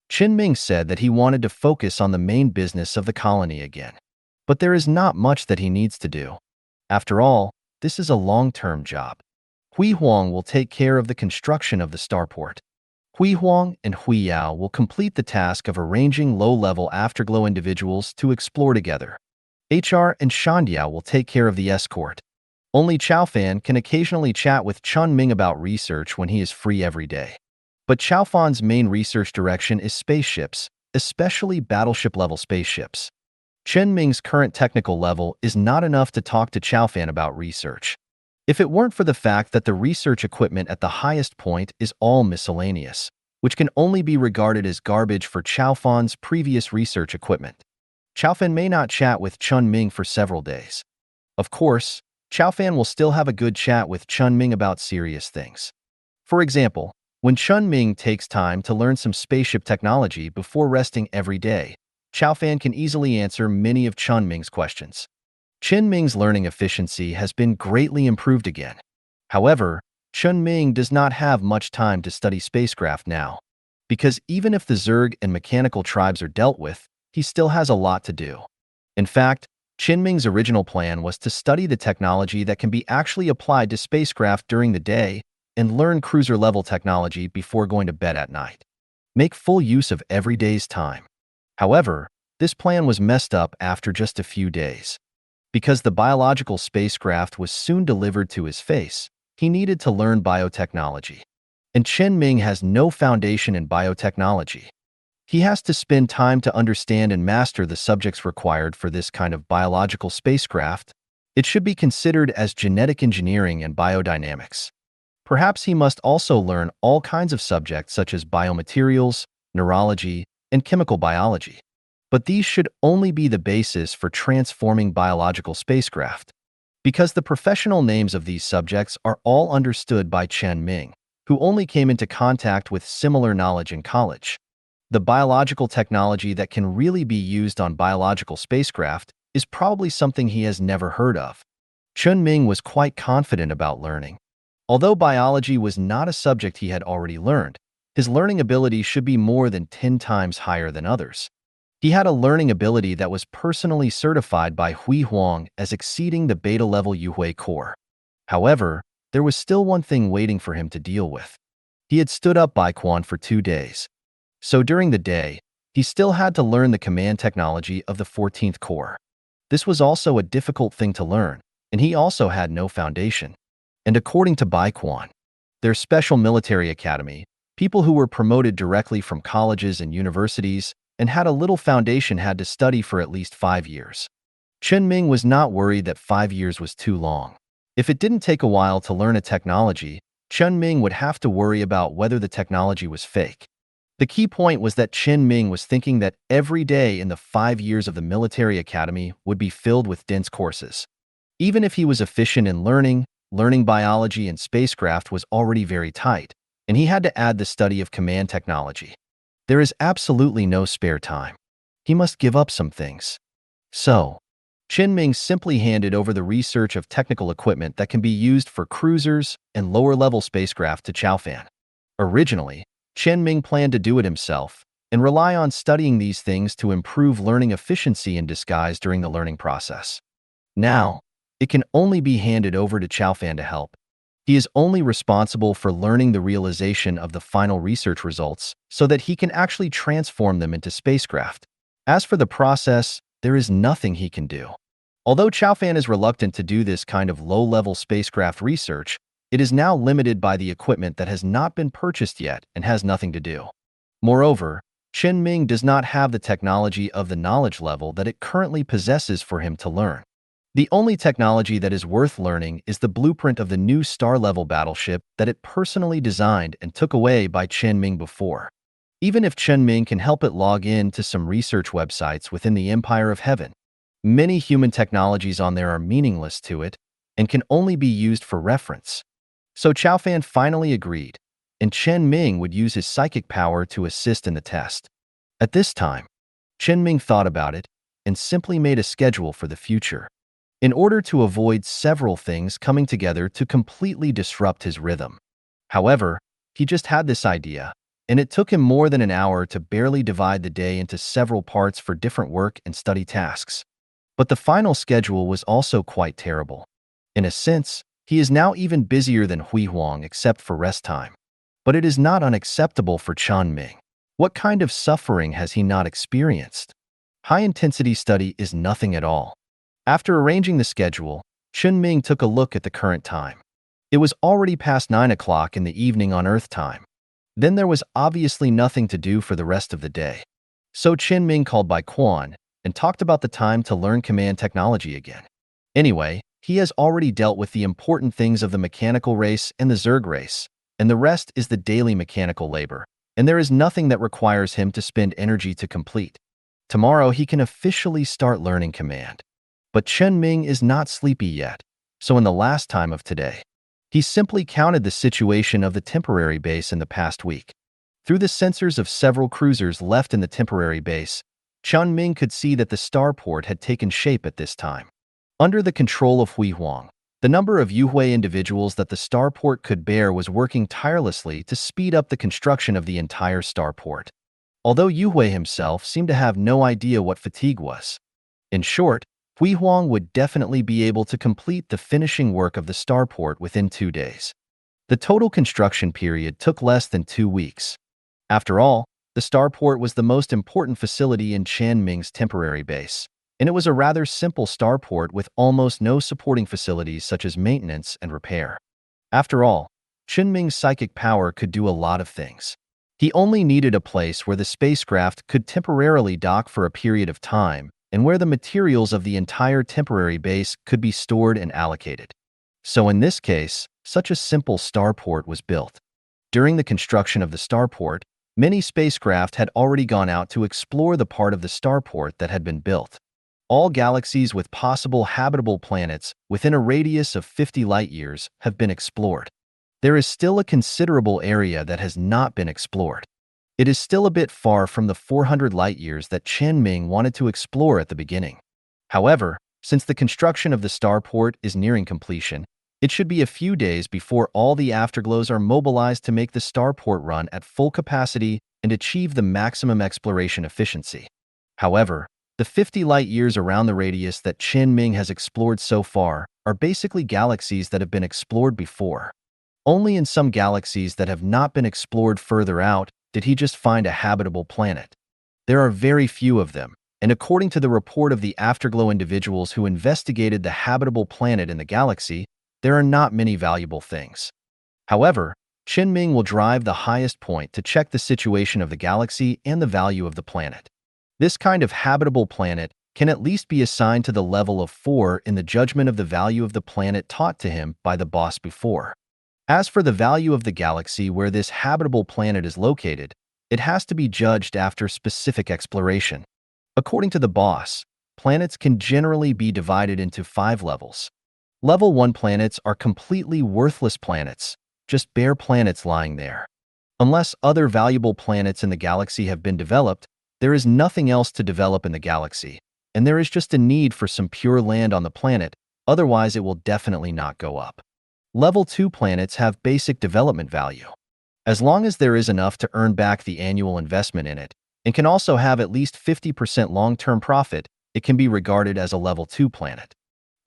Chen Ming said that he wanted to focus on the main business of the colony again. But there is not much that he needs to do. After all, this is a long-term job. Hui Huang will take care of the construction of the starport. Hui Huang and Hui Yao will complete the task of arranging low-level afterglow individuals to explore together. HR and Shandiao will take care of the escort. Only Chao Fan can occasionally chat with Chen Ming about research when he is free every day. But Chao Fan's main research direction is spaceships, especially battleship-level spaceships. Chen Ming's current technical level is not enough to talk to Chao Fan about research. If it weren't for the fact that the research equipment at the highest point is all miscellaneous, which can only be regarded as garbage for Chao Fan's previous research equipment, Chao Fan may not chat with Chen Ming for several days. Of course, Chao Fan will still have a good chat with Chen Ming about serious things. For example, when Chen Ming takes time to learn some spaceship technology before resting every day, Chao Fan can easily answer many of Chen Ming's questions. Chen Ming's learning efficiency has been greatly improved again. However, Chen Ming does not have much time to study spacecraft now, because even if the Zerg and mechanical tribes are dealt with, he still has a lot to do. In fact, Chen Ming's original plan was to study the technology that can be actually applied to spacecraft during the day and learn cruiser-level technology before going to bed at night. Make full use of every day's time. However, this plan was messed up after just a few days. Because the biological spacecraft was soon delivered to his face, he needed to learn biotechnology. And Chen Ming has no foundation in biotechnology. He has to spend time to understand and master the subjects required for this kind of biological spacecraft. It should be considered as genetic engineering and biodynamics. Perhaps he must also learn all kinds of subjects such as biomaterials, neurology, and chemical biology. But these should only be the basis for transforming biological spacecraft, because the professional names of these subjects are all understood by Chen Ming, who only came into contact with similar knowledge in college. The biological technology that can really be used on biological spacecraft is probably something he has never heard of. Chen Ming was quite confident about learning. Although biology was not a subject he had already learned, his learning ability should be more than 10 times higher than others. He had a learning ability that was personally certified by Hui Huang as exceeding the beta-level Yuhui core. However, there was still one thing waiting for him to deal with. He had stood up Baiquan for 2 days. So during the day, he still had to learn the command technology of the 14th core. This was also a difficult thing to learn, and he also had no foundation. And according to Baiquan, their special military academy, people who were promoted directly from colleges and universities and had a little foundation had to study for at least 5 years. Chen Ming was not worried that 5 years was too long. If it didn't take a while to learn a technology, Chen Ming would have to worry about whether the technology was fake. The key point was that Chen Ming was thinking that every day in the 5 years of the military academy would be filled with dense courses. Even if he was efficient in learning biology and spacecraft was already very tight, and he had to add the study of command technology. There is absolutely no spare time. He must give up some things. So, Chen Ming simply handed over the research of technical equipment that can be used for cruisers and lower-level spacecraft to Chao Fan. Originally, Chen Ming planned to do it himself and rely on studying these things to improve learning efficiency in disguise during the learning process. Now, it can only be handed over to Chao Fan to help. He is only responsible for learning the realization of the final research results so that he can actually transform them into spacecraft. As for the process, there is nothing he can do. Although Chao Fan is reluctant to do this kind of low-level spacecraft research, it is now limited by the equipment that has not been purchased yet and has nothing to do. Moreover, Chen Ming does not have the technology of the knowledge level that it currently possesses for him to learn. The only technology that is worth learning is the blueprint of the new star-level battleship that it personally designed and took away by Chen Ming before. Even if Chen Ming can help it log in to some research websites within the Empire of Heaven, many human technologies on there are meaningless to it and can only be used for reference. So Chao Fan finally agreed, and Chen Ming would use his psychic power to assist in the test. At this time, Chen Ming thought about it and simply made a schedule for the future, in order to avoid several things coming together to completely disrupt his rhythm. However, he just had this idea, and it took him more than an hour to barely divide the day into several parts for different work and study tasks. But the final schedule was also quite terrible. In a sense, he is now even busier than Hui Huang except for rest time. But it is not unacceptable for Chen Ming. What kind of suffering has he not experienced? High-intensity study is nothing at all. After arranging the schedule, Chen Ming took a look at the current time. It was already past 9 o'clock in the evening on Earth time. Then there was obviously nothing to do for the rest of the day. So Chen Ming called Bai Quan and talked about the time to learn command technology again. Anyway, he has already dealt with the important things of the mechanical race and the Zerg race, and the rest is the daily mechanical labor, and there is nothing that requires him to spend energy to complete. Tomorrow he can officially start learning command. But Chen Ming is not sleepy yet, so in the last time of today, he simply counted the situation of the temporary base in the past week. Through the sensors of several cruisers left in the temporary base, Chen Ming could see that the starport had taken shape at this time. Under the control of Hui Huang, the number of Yuhui individuals that the starport could bear was working tirelessly to speed up the construction of the entire starport. Although Yuhui himself seemed to have no idea what fatigue was. In short, Hui Huang would definitely be able to complete the finishing work of the starport within 2 days. The total construction period took less than 2 weeks. After all, the starport was the most important facility in Chen Ming's temporary base, and it was a rather simple starport with almost no supporting facilities such as maintenance and repair. After all, Chen Ming's psychic power could do a lot of things. He only needed a place where the spacecraft could temporarily dock for a period of time, and where the materials of the entire temporary base could be stored and allocated. So in this case, such a simple starport was built. During the construction of the starport, many spacecraft had already gone out to explore the part of the starport that had been built. All galaxies with possible habitable planets within a radius of 50 light-years have been explored. There is still a considerable area that has not been explored. It is still a bit far from the 400 light-years that Chen Ming wanted to explore at the beginning. However, since the construction of the starport is nearing completion, it should be a few days before all the afterglows are mobilized to make the starport run at full capacity and achieve the maximum exploration efficiency. However, the 50 light-years around the radius that Chen Ming has explored so far are basically galaxies that have been explored before. Only in some galaxies that have not been explored further out did he just find a habitable planet. There are very few of them, and according to the report of the Afterglow individuals who investigated the habitable planet in the galaxy, there are not many valuable things. However, Chen Ming will drive the highest point to check the situation of the galaxy and the value of the planet. This kind of habitable planet can at least be assigned to the level of 4 in the judgment of the value of the planet taught to him by the boss before. As for the value of the galaxy where this habitable planet is located, it has to be judged after specific exploration. According to the boss, planets can generally be divided into 5 levels. Level 1 planets are completely worthless planets, just bare planets lying there. Unless other valuable planets in the galaxy have been developed, there is nothing else to develop in the galaxy, and there is just a need for some pure land on the planet, otherwise it will definitely not go up. Level 2 planets have basic development value. As long as there is enough to earn back the annual investment in it, and can also have at least 50% long-term profit, it can be regarded as a Level 2 planet.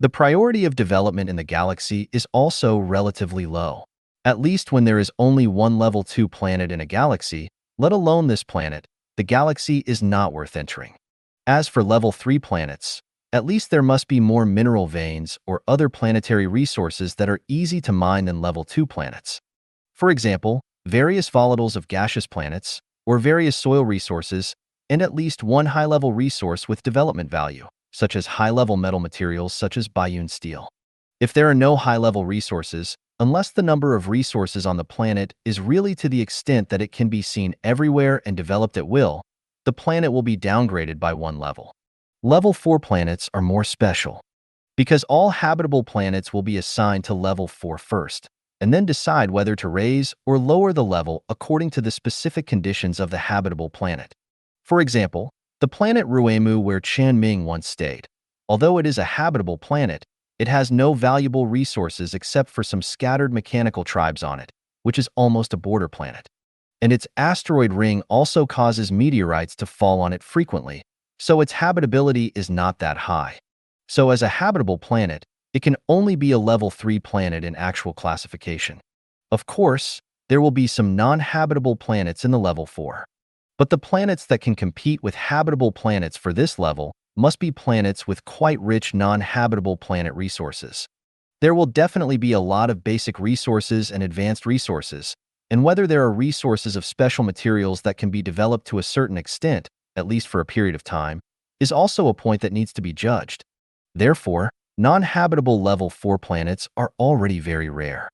The priority of development in the galaxy is also relatively low. At least when there is only one Level 2 planet in a galaxy, let alone this planet, the galaxy is not worth entering. As for Level 3 planets, at least there must be more mineral veins or other planetary resources that are easy to mine than Level 2 planets. For example, various volatiles of gaseous planets, or various soil resources, and at least one high-level resource with development value, such as high-level metal materials such as Bayun steel. If there are no high-level resources, unless the number of resources on the planet is really to the extent that it can be seen everywhere and developed at will, the planet will be downgraded by one level. Level 4 planets are more special, because all habitable planets will be assigned to level 4 first, and then decide whether to raise or lower the level according to the specific conditions of the habitable planet. For example, the planet Ruemu where Chen Ming once stayed. Although it is a habitable planet, it has no valuable resources except for some scattered mechanical tribes on it, which is almost a border planet. And its asteroid ring also causes meteorites to fall on it frequently, so its habitability is not that high. So as a habitable planet, it can only be a level 3 planet in actual classification. Of course, there will be some non-habitable planets in the level 4. But the planets that can compete with habitable planets for this level must be planets with quite rich non-habitable planet resources. There will definitely be a lot of basic resources and advanced resources, and whether there are resources of special materials that can be developed to a certain extent, at least for a period of time, is also a point that needs to be judged. Therefore, non-habitable level 4 planets are already very rare.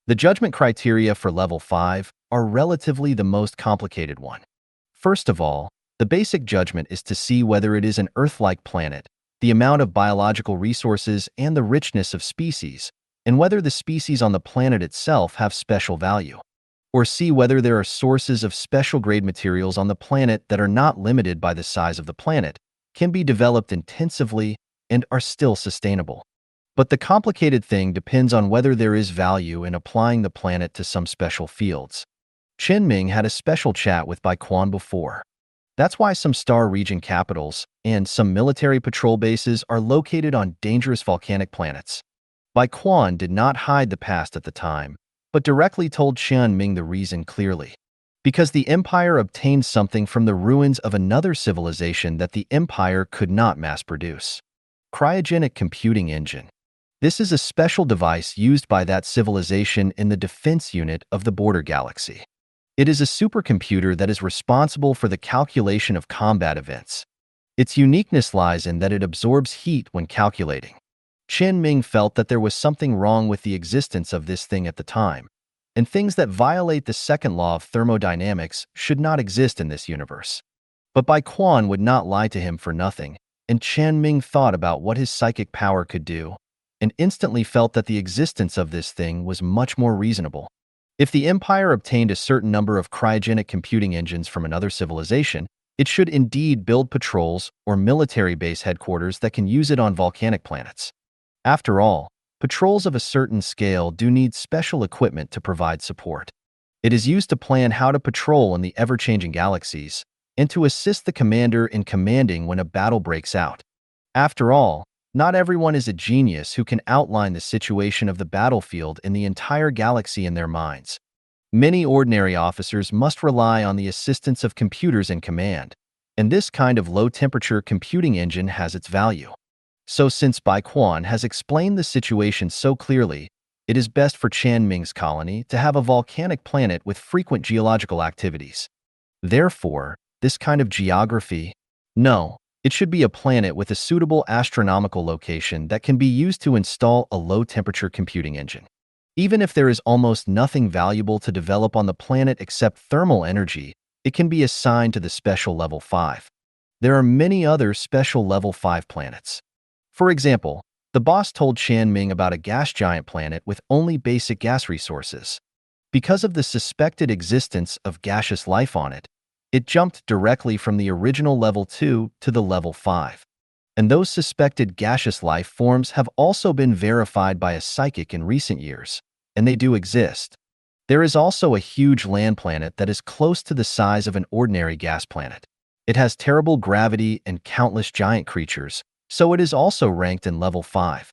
The judgment criteria for level 5 are relatively the most complicated one. First of all, the basic judgment is to see whether it is an Earth-like planet, the amount of biological resources and the richness of species, and whether the species on the planet itself have special value. Or see whether there are sources of special grade materials on the planet that are not limited by the size of the planet, can be developed intensively, and are still sustainable. But the complicated thing depends on whether there is value in applying the planet to some special fields. Chen Ming had a special chat with Bai Quan before. That's why some star region capitals and some military patrol bases are located on dangerous volcanic planets. Bai Quan did not hide the past at the time, but directly told Chen Ming the reason clearly. Because the Empire obtained something from the ruins of another civilization that the Empire could not mass-produce. Cryogenic computing engine. This is a special device used by that civilization in the defense unit of the border galaxy. It is a supercomputer that is responsible for the calculation of combat events. Its uniqueness lies in that it absorbs heat when calculating. Chen Ming felt that there was something wrong with the existence of this thing at the time, and things that violate the second law of thermodynamics should not exist in this universe. But Bai Quan would not lie to him for nothing, and Chen Ming thought about what his psychic power could do, and instantly felt that the existence of this thing was much more reasonable. If the Empire obtained a certain number of cryogenic computing engines from another civilization, it should indeed build patrols or military base headquarters that can use it on volcanic planets. After all, patrols of a certain scale do need special equipment to provide support. It is used to plan how to patrol in the ever-changing galaxies and to assist the commander in commanding when a battle breaks out. After all, not everyone is a genius who can outline the situation of the battlefield in the entire galaxy in their minds. Many ordinary officers must rely on the assistance of computers in command, and this kind of low-temperature computing engine has its value. So since Bai Quan has explained the situation so clearly, it is best for Chen Ming's colony to have a volcanic planet with frequent geological activities. Therefore, this kind of geography, no, it should be a planet with a suitable astronomical location that can be used to install a low-temperature computing engine. Even if there is almost nothing valuable to develop on the planet except thermal energy, it can be assigned to the special level 5. There are many other special level 5 planets. For example, the boss told Chen Ming about a gas giant planet with only basic gas resources. Because of the suspected existence of gaseous life on it, it jumped directly from the original level 2 to the level 5. And those suspected gaseous life forms have also been verified by a psychic in recent years, and they do exist. There is also a huge land planet that is close to the size of an ordinary gas planet. It has terrible gravity and countless giant creatures, so it is also ranked in level 5.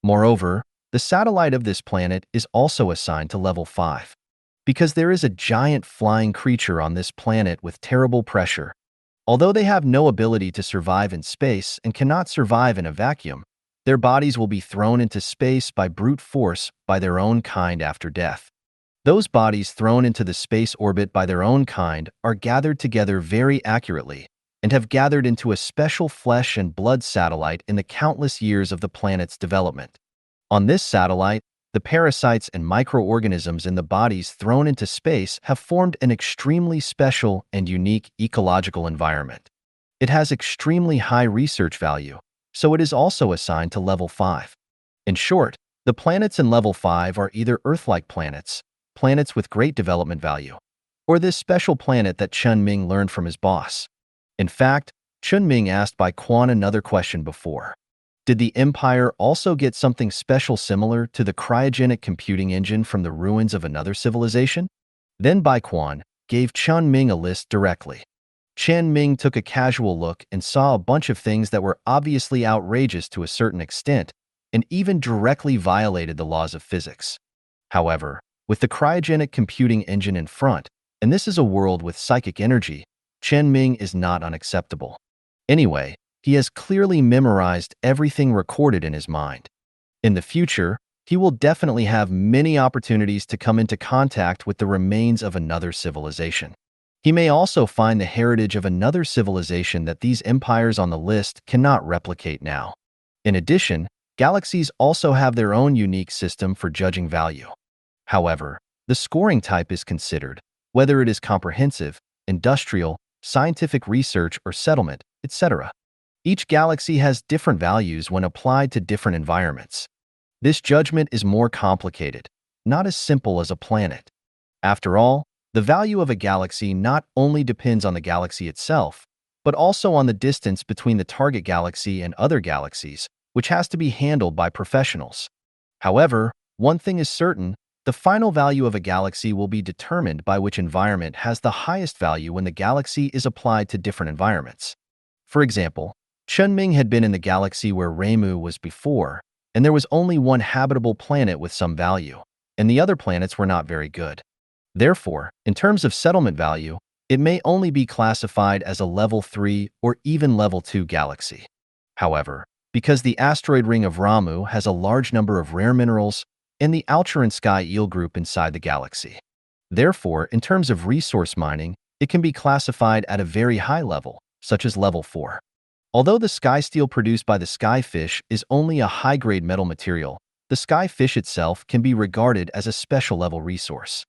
Moreover, the satellite of this planet is also assigned to level 5. Because there is a giant flying creature on this planet with terrible pressure. Although they have no ability to survive in space and cannot survive in a vacuum, their bodies will be thrown into space by brute force by their own kind after death. Those bodies thrown into the space orbit by their own kind are gathered together very accurately, and have gathered into a special flesh and blood satellite in the countless years of the planet's development. On this satellite, the parasites and microorganisms in the bodies thrown into space have formed an extremely special and unique ecological environment. It has extremely high research value, so it is also assigned to Level 5. In short, the planets in Level 5 are either Earth-like planets, planets with great development value, or this special planet that Chen Ming learned from his boss. In fact, Chen Ming asked Bai Quan another question before. Did the Empire also get something special similar to the cryogenic computing engine from the ruins of another civilization? Then Bai Quan gave Chen Ming a list directly. Chen Ming took a casual look and saw a bunch of things that were obviously outrageous to a certain extent and even directly violated the laws of physics. However, with the cryogenic computing engine in front, and this is a world with psychic energy, Chen Ming is not unacceptable. Anyway, he has clearly memorized everything recorded in his mind. In the future, he will definitely have many opportunities to come into contact with the remains of another civilization. He may also find the heritage of another civilization that these empires on the list cannot replicate now. In addition, galaxies also have their own unique system for judging value. However, the scoring type is considered, whether it is comprehensive, industrial, scientific research, or settlement, etc. Each galaxy has different values when applied to different environments. This judgment is more complicated, not as simple as a planet. After all, the value of a galaxy not only depends on the galaxy itself, but also on the distance between the target galaxy and other galaxies, which has to be handled by professionals. However, one thing is certain, the final value of a galaxy will be determined by which environment has the highest value when the galaxy is applied to different environments. For example, Chen Ming had been in the galaxy where Reimu was before, and there was only one habitable planet with some value, and the other planets were not very good. Therefore, in terms of settlement value, it may only be classified as a Level 3 or even Level 2 galaxy. However, because the asteroid ring of Ramu has a large number of rare minerals and the Alturan sky eel group inside the galaxy. Therefore, in terms of resource mining, it can be classified at a very high level, such as Level 4. Although the sky steel produced by the skyfish is only a high-grade metal material, the skyfish itself can be regarded as a special level resource.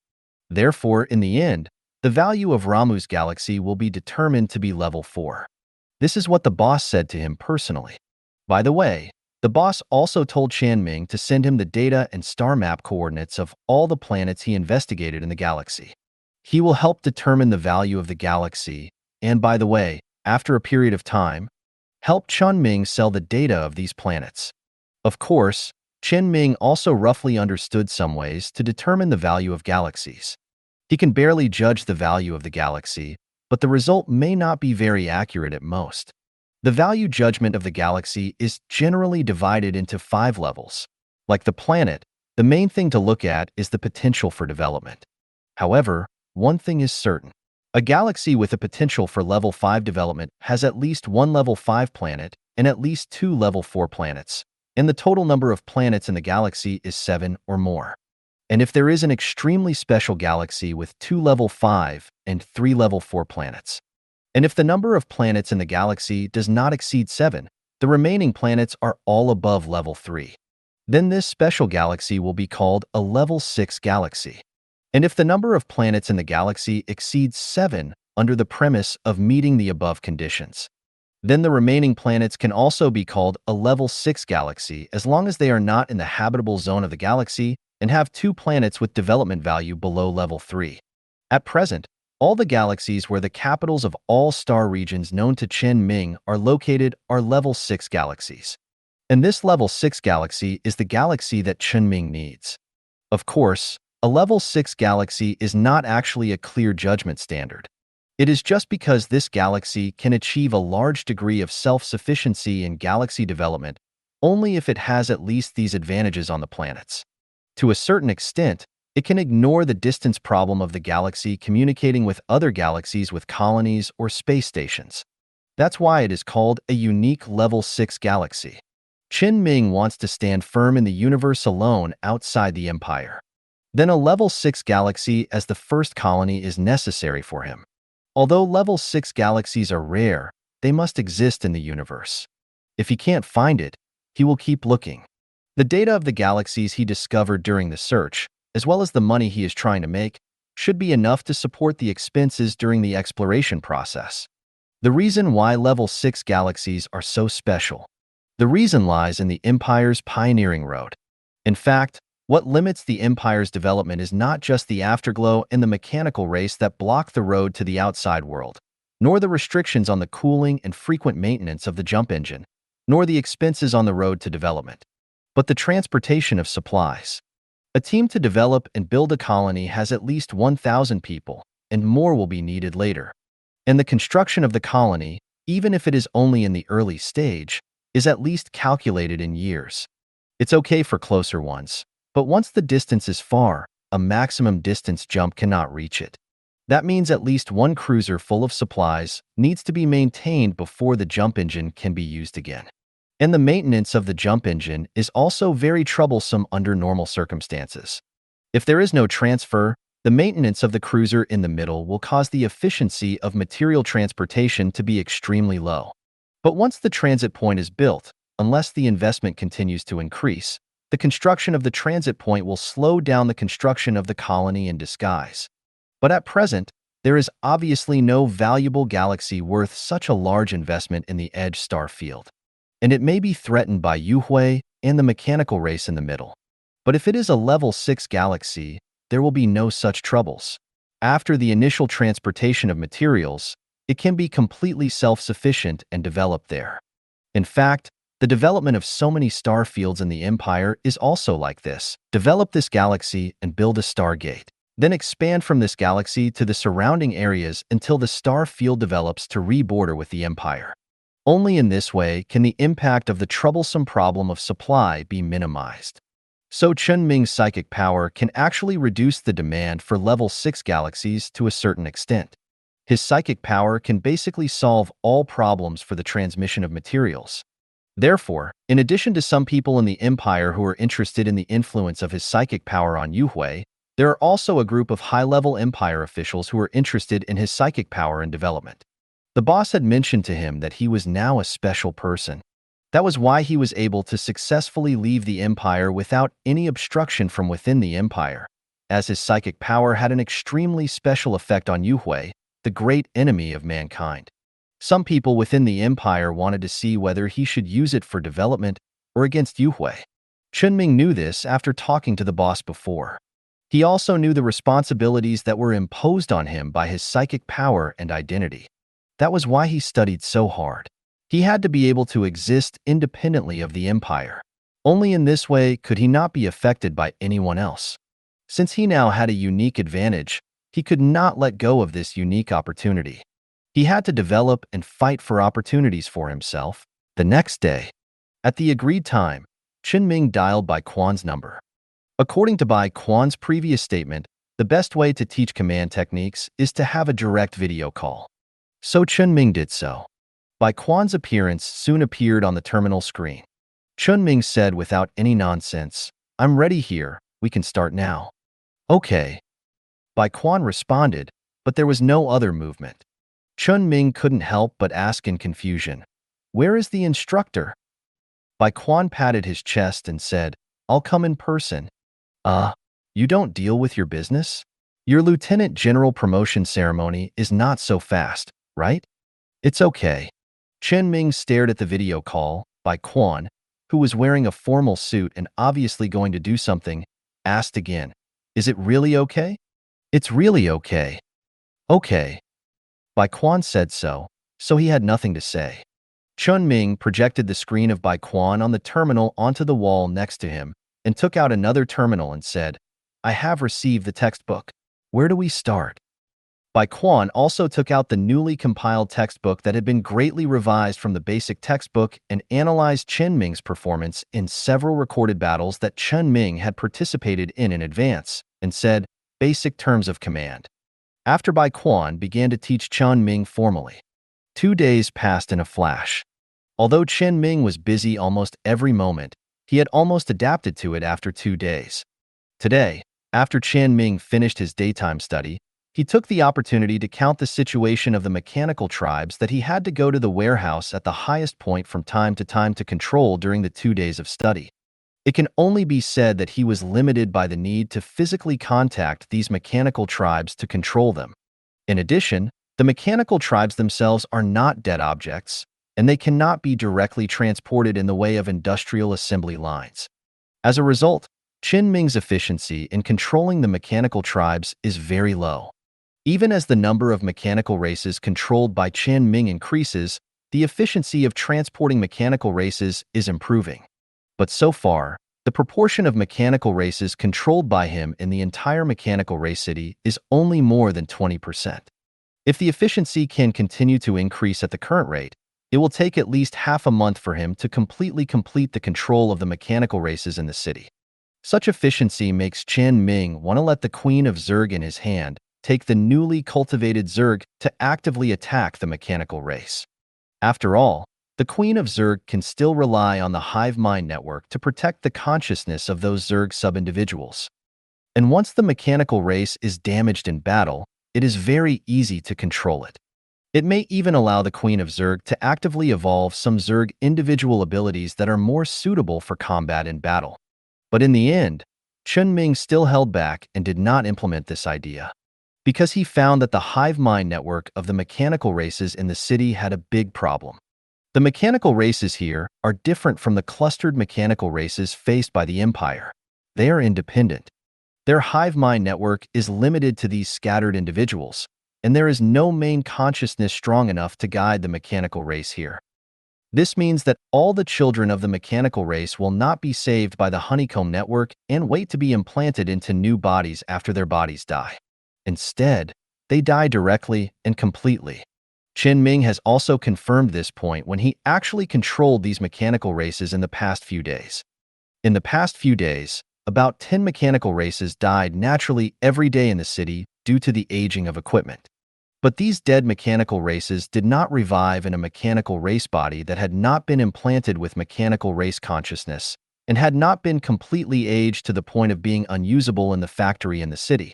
Therefore, in the end, the value of Ramu's galaxy will be determined to be Level 4. This is what the boss said to him personally. By the way, the boss also told Chen Ming to send him the data and star map coordinates of all the planets he investigated in the galaxy. He will help determine the value of the galaxy, and by the way, after a period of time, help Chen Ming sell the data of these planets. Of course, Chen Ming also roughly understood some ways to determine the value of galaxies. He can barely judge the value of the galaxy, but the result may not be very accurate at most. The value judgment of the galaxy is generally divided into 5 levels. Like the planet, the main thing to look at is the potential for development. However, one thing is certain. A galaxy with a potential for Level 5 development has at least one Level 5 planet and at least 2 Level 4 planets, and the total number of planets in the galaxy is 7 or more. And if there is an extremely special galaxy with 2 Level 5 and 3 Level 4 planets, and if the number of planets in the galaxy does not exceed 7, the remaining planets are all above Level 3. Then this special galaxy will be called a Level 6 galaxy. And if the number of planets in the galaxy exceeds 7 under the premise of meeting the above conditions, then the remaining planets can also be called a Level 6 galaxy as long as they are not in the habitable zone of the galaxy and have 2 planets with development value below Level 3. At present, all the galaxies where the capitals of all star regions known to Chen Ming are located are Level 6 galaxies. And this Level 6 galaxy is the galaxy that Chen Ming needs. Of course, a Level 6 galaxy is not actually a clear judgment standard. It is just because this galaxy can achieve a large degree of self-sufficiency in galaxy development only if it has at least these advantages on the planets. To a certain extent, it can ignore the distance problem of the galaxy communicating with other galaxies with colonies or space stations. That's why it is called a unique Level 6 galaxy. Chen Ming wants to stand firm in the universe alone outside the Empire. Then a Level 6 galaxy as the first colony is necessary for him. Although Level 6 galaxies are rare, they must exist in the universe. If he can't find it, he will keep looking. The data of the galaxies he discovered during the search, as well as the money he is trying to make, should be enough to support the expenses during the exploration process. The reason why level 6 galaxies are so special. The reason lies in the Empire's pioneering road. In fact, what limits the Empire's development is not just the afterglow and the mechanical race that block the road to the outside world, nor the restrictions on the cooling and frequent maintenance of the jump engine, nor the expenses on the road to development, but the transportation of supplies. A team to develop and build a colony has at least 1,000 people, and more will be needed later. And the construction of the colony, even if it is only in the early stage, is at least calculated in years. It's okay for closer ones, but once the distance is far, a maximum distance jump cannot reach it. That means at least one cruiser full of supplies needs to be maintained before the jump engine can be used again. And the maintenance of the jump engine is also very troublesome under normal circumstances. If there is no transfer, the maintenance of the cruiser in the middle will cause the efficiency of material transportation to be extremely low. But once the transit point is built, unless the investment continues to increase, the construction of the transit point will slow down the construction of the colony in disguise. But at present, there is obviously no valuable galaxy worth such a large investment in the edge star field. And it may be threatened by Yuhui and the mechanical race in the middle. But if it is a level 6 galaxy, there will be no such troubles. After the initial transportation of materials, it can be completely self-sufficient and developed there. In fact, the development of so many star fields in the Empire is also like this. Develop this galaxy and build a stargate. Then expand from this galaxy to the surrounding areas until the star field develops to re-border with the Empire. Only in this way can the impact of the troublesome problem of supply be minimized. So Chen Ming's psychic power can actually reduce the demand for level 6 galaxies to a certain extent. His psychic power can basically solve all problems for the transmission of materials. Therefore, in addition to some people in the Empire who are interested in the influence of his psychic power on Yuhui, there are also a group of high-level Empire officials who are interested in his psychic power and development. The boss had mentioned to him that he was now a special person. That was why he was able to successfully leave the Empire without any obstruction from within the Empire, as his psychic power had an extremely special effect on Yuhui, the great enemy of mankind. Some people within the Empire wanted to see whether he should use it for development or against Yuhui. Chen Ming knew this after talking to the boss before. He also knew the responsibilities that were imposed on him by his psychic power and identity. That was why he studied so hard. He had to be able to exist independently of the Empire. Only in this way could he not be affected by anyone else. Since he now had a unique advantage, he could not let go of this unique opportunity. He had to develop and fight for opportunities for himself. The next day, at the agreed time, Chen Ming dialed Bai Quan's number. According to Bai Quan's previous statement, the best way to teach command techniques is to have a direct video call. So Chen Ming did so. Bai Quan's appearance soon appeared on the terminal screen. Chen Ming said without any nonsense, "I'm ready here, we can start now." "Okay." Bai Quan responded, but there was no other movement. Chen Ming couldn't help but ask in confusion, "Where is the instructor?" Bai Quan patted his chest and said, "I'll come in person." You don't deal with your business? Your lieutenant general promotion ceremony is not so fast, right? It's okay." Chen Ming stared at the video call. Bai Quan, who was wearing a formal suit and obviously going to do something, asked again, "Is it really okay?" "It's really okay." "Okay." Bai Quan said so he had nothing to say. Chen Ming projected the screen of Bai Quan on the terminal onto the wall next to him and took out another terminal and said, "I have received the textbook. Where do we start?" Bai Quan also took out the newly compiled textbook that had been greatly revised from the basic textbook and analyzed Chen Ming's performance in several recorded battles that Chen Ming had participated in advance, and said, "Basic terms of command." After Bai Quan began to teach Chen Ming formally. 2 days passed in a flash. Although Chen Ming was busy almost every moment, he had almost adapted to it after 2 days. Today, after Chen Ming finished his daytime study, He took the opportunity to count the situation of the mechanical tribes that he had to go to the warehouse at the highest point from time to control during the 2 days of study. It can only be said that he was limited by the need to physically contact these mechanical tribes to control them. In addition, the mechanical tribes themselves are not dead objects, and they cannot be directly transported in the way of industrial assembly lines. As a result, Chen Ming's efficiency in controlling the mechanical tribes is very low. Even as the number of mechanical races controlled by Chen Ming increases, the efficiency of transporting mechanical races is improving. But so far, the proportion of mechanical races controlled by him in the entire mechanical race city is only more than 20%. If the efficiency can continue to increase at the current rate, it will take at least half a month for him to completely complete the control of the mechanical races in the city. Such efficiency makes Chen Ming want to let the Queen of Zerg in his hand take the newly cultivated Zerg to actively attack the mechanical race. After all, the Queen of Zerg can still rely on the hive mind network to protect the consciousness of those Zerg sub-individuals. And once the mechanical race is damaged in battle, it is very easy to control it. It may even allow the Queen of Zerg to actively evolve some Zerg individual abilities that are more suitable for combat in battle. But in the end, Chen Ming still held back and did not implement this idea, because he found that the hive mind network of the mechanical races in the city had a big problem. The mechanical races here are different from the clustered mechanical races faced by the Empire. They are independent. Their hive mind network is limited to these scattered individuals, and there is no main consciousness strong enough to guide the mechanical race here. This means that all the children of the mechanical race will not be saved by the honeycomb network and wait to be implanted into new bodies after their bodies die. Instead, they die directly and completely. Chen Ming has also confirmed this point when he actually controlled these mechanical races in the past few days. In the past few days, about 10 mechanical races died naturally every day in the city due to the aging of equipment. But these dead mechanical races did not revive in a mechanical race body that had not been implanted with mechanical race consciousness and had not been completely aged to the point of being unusable in the factory in the city.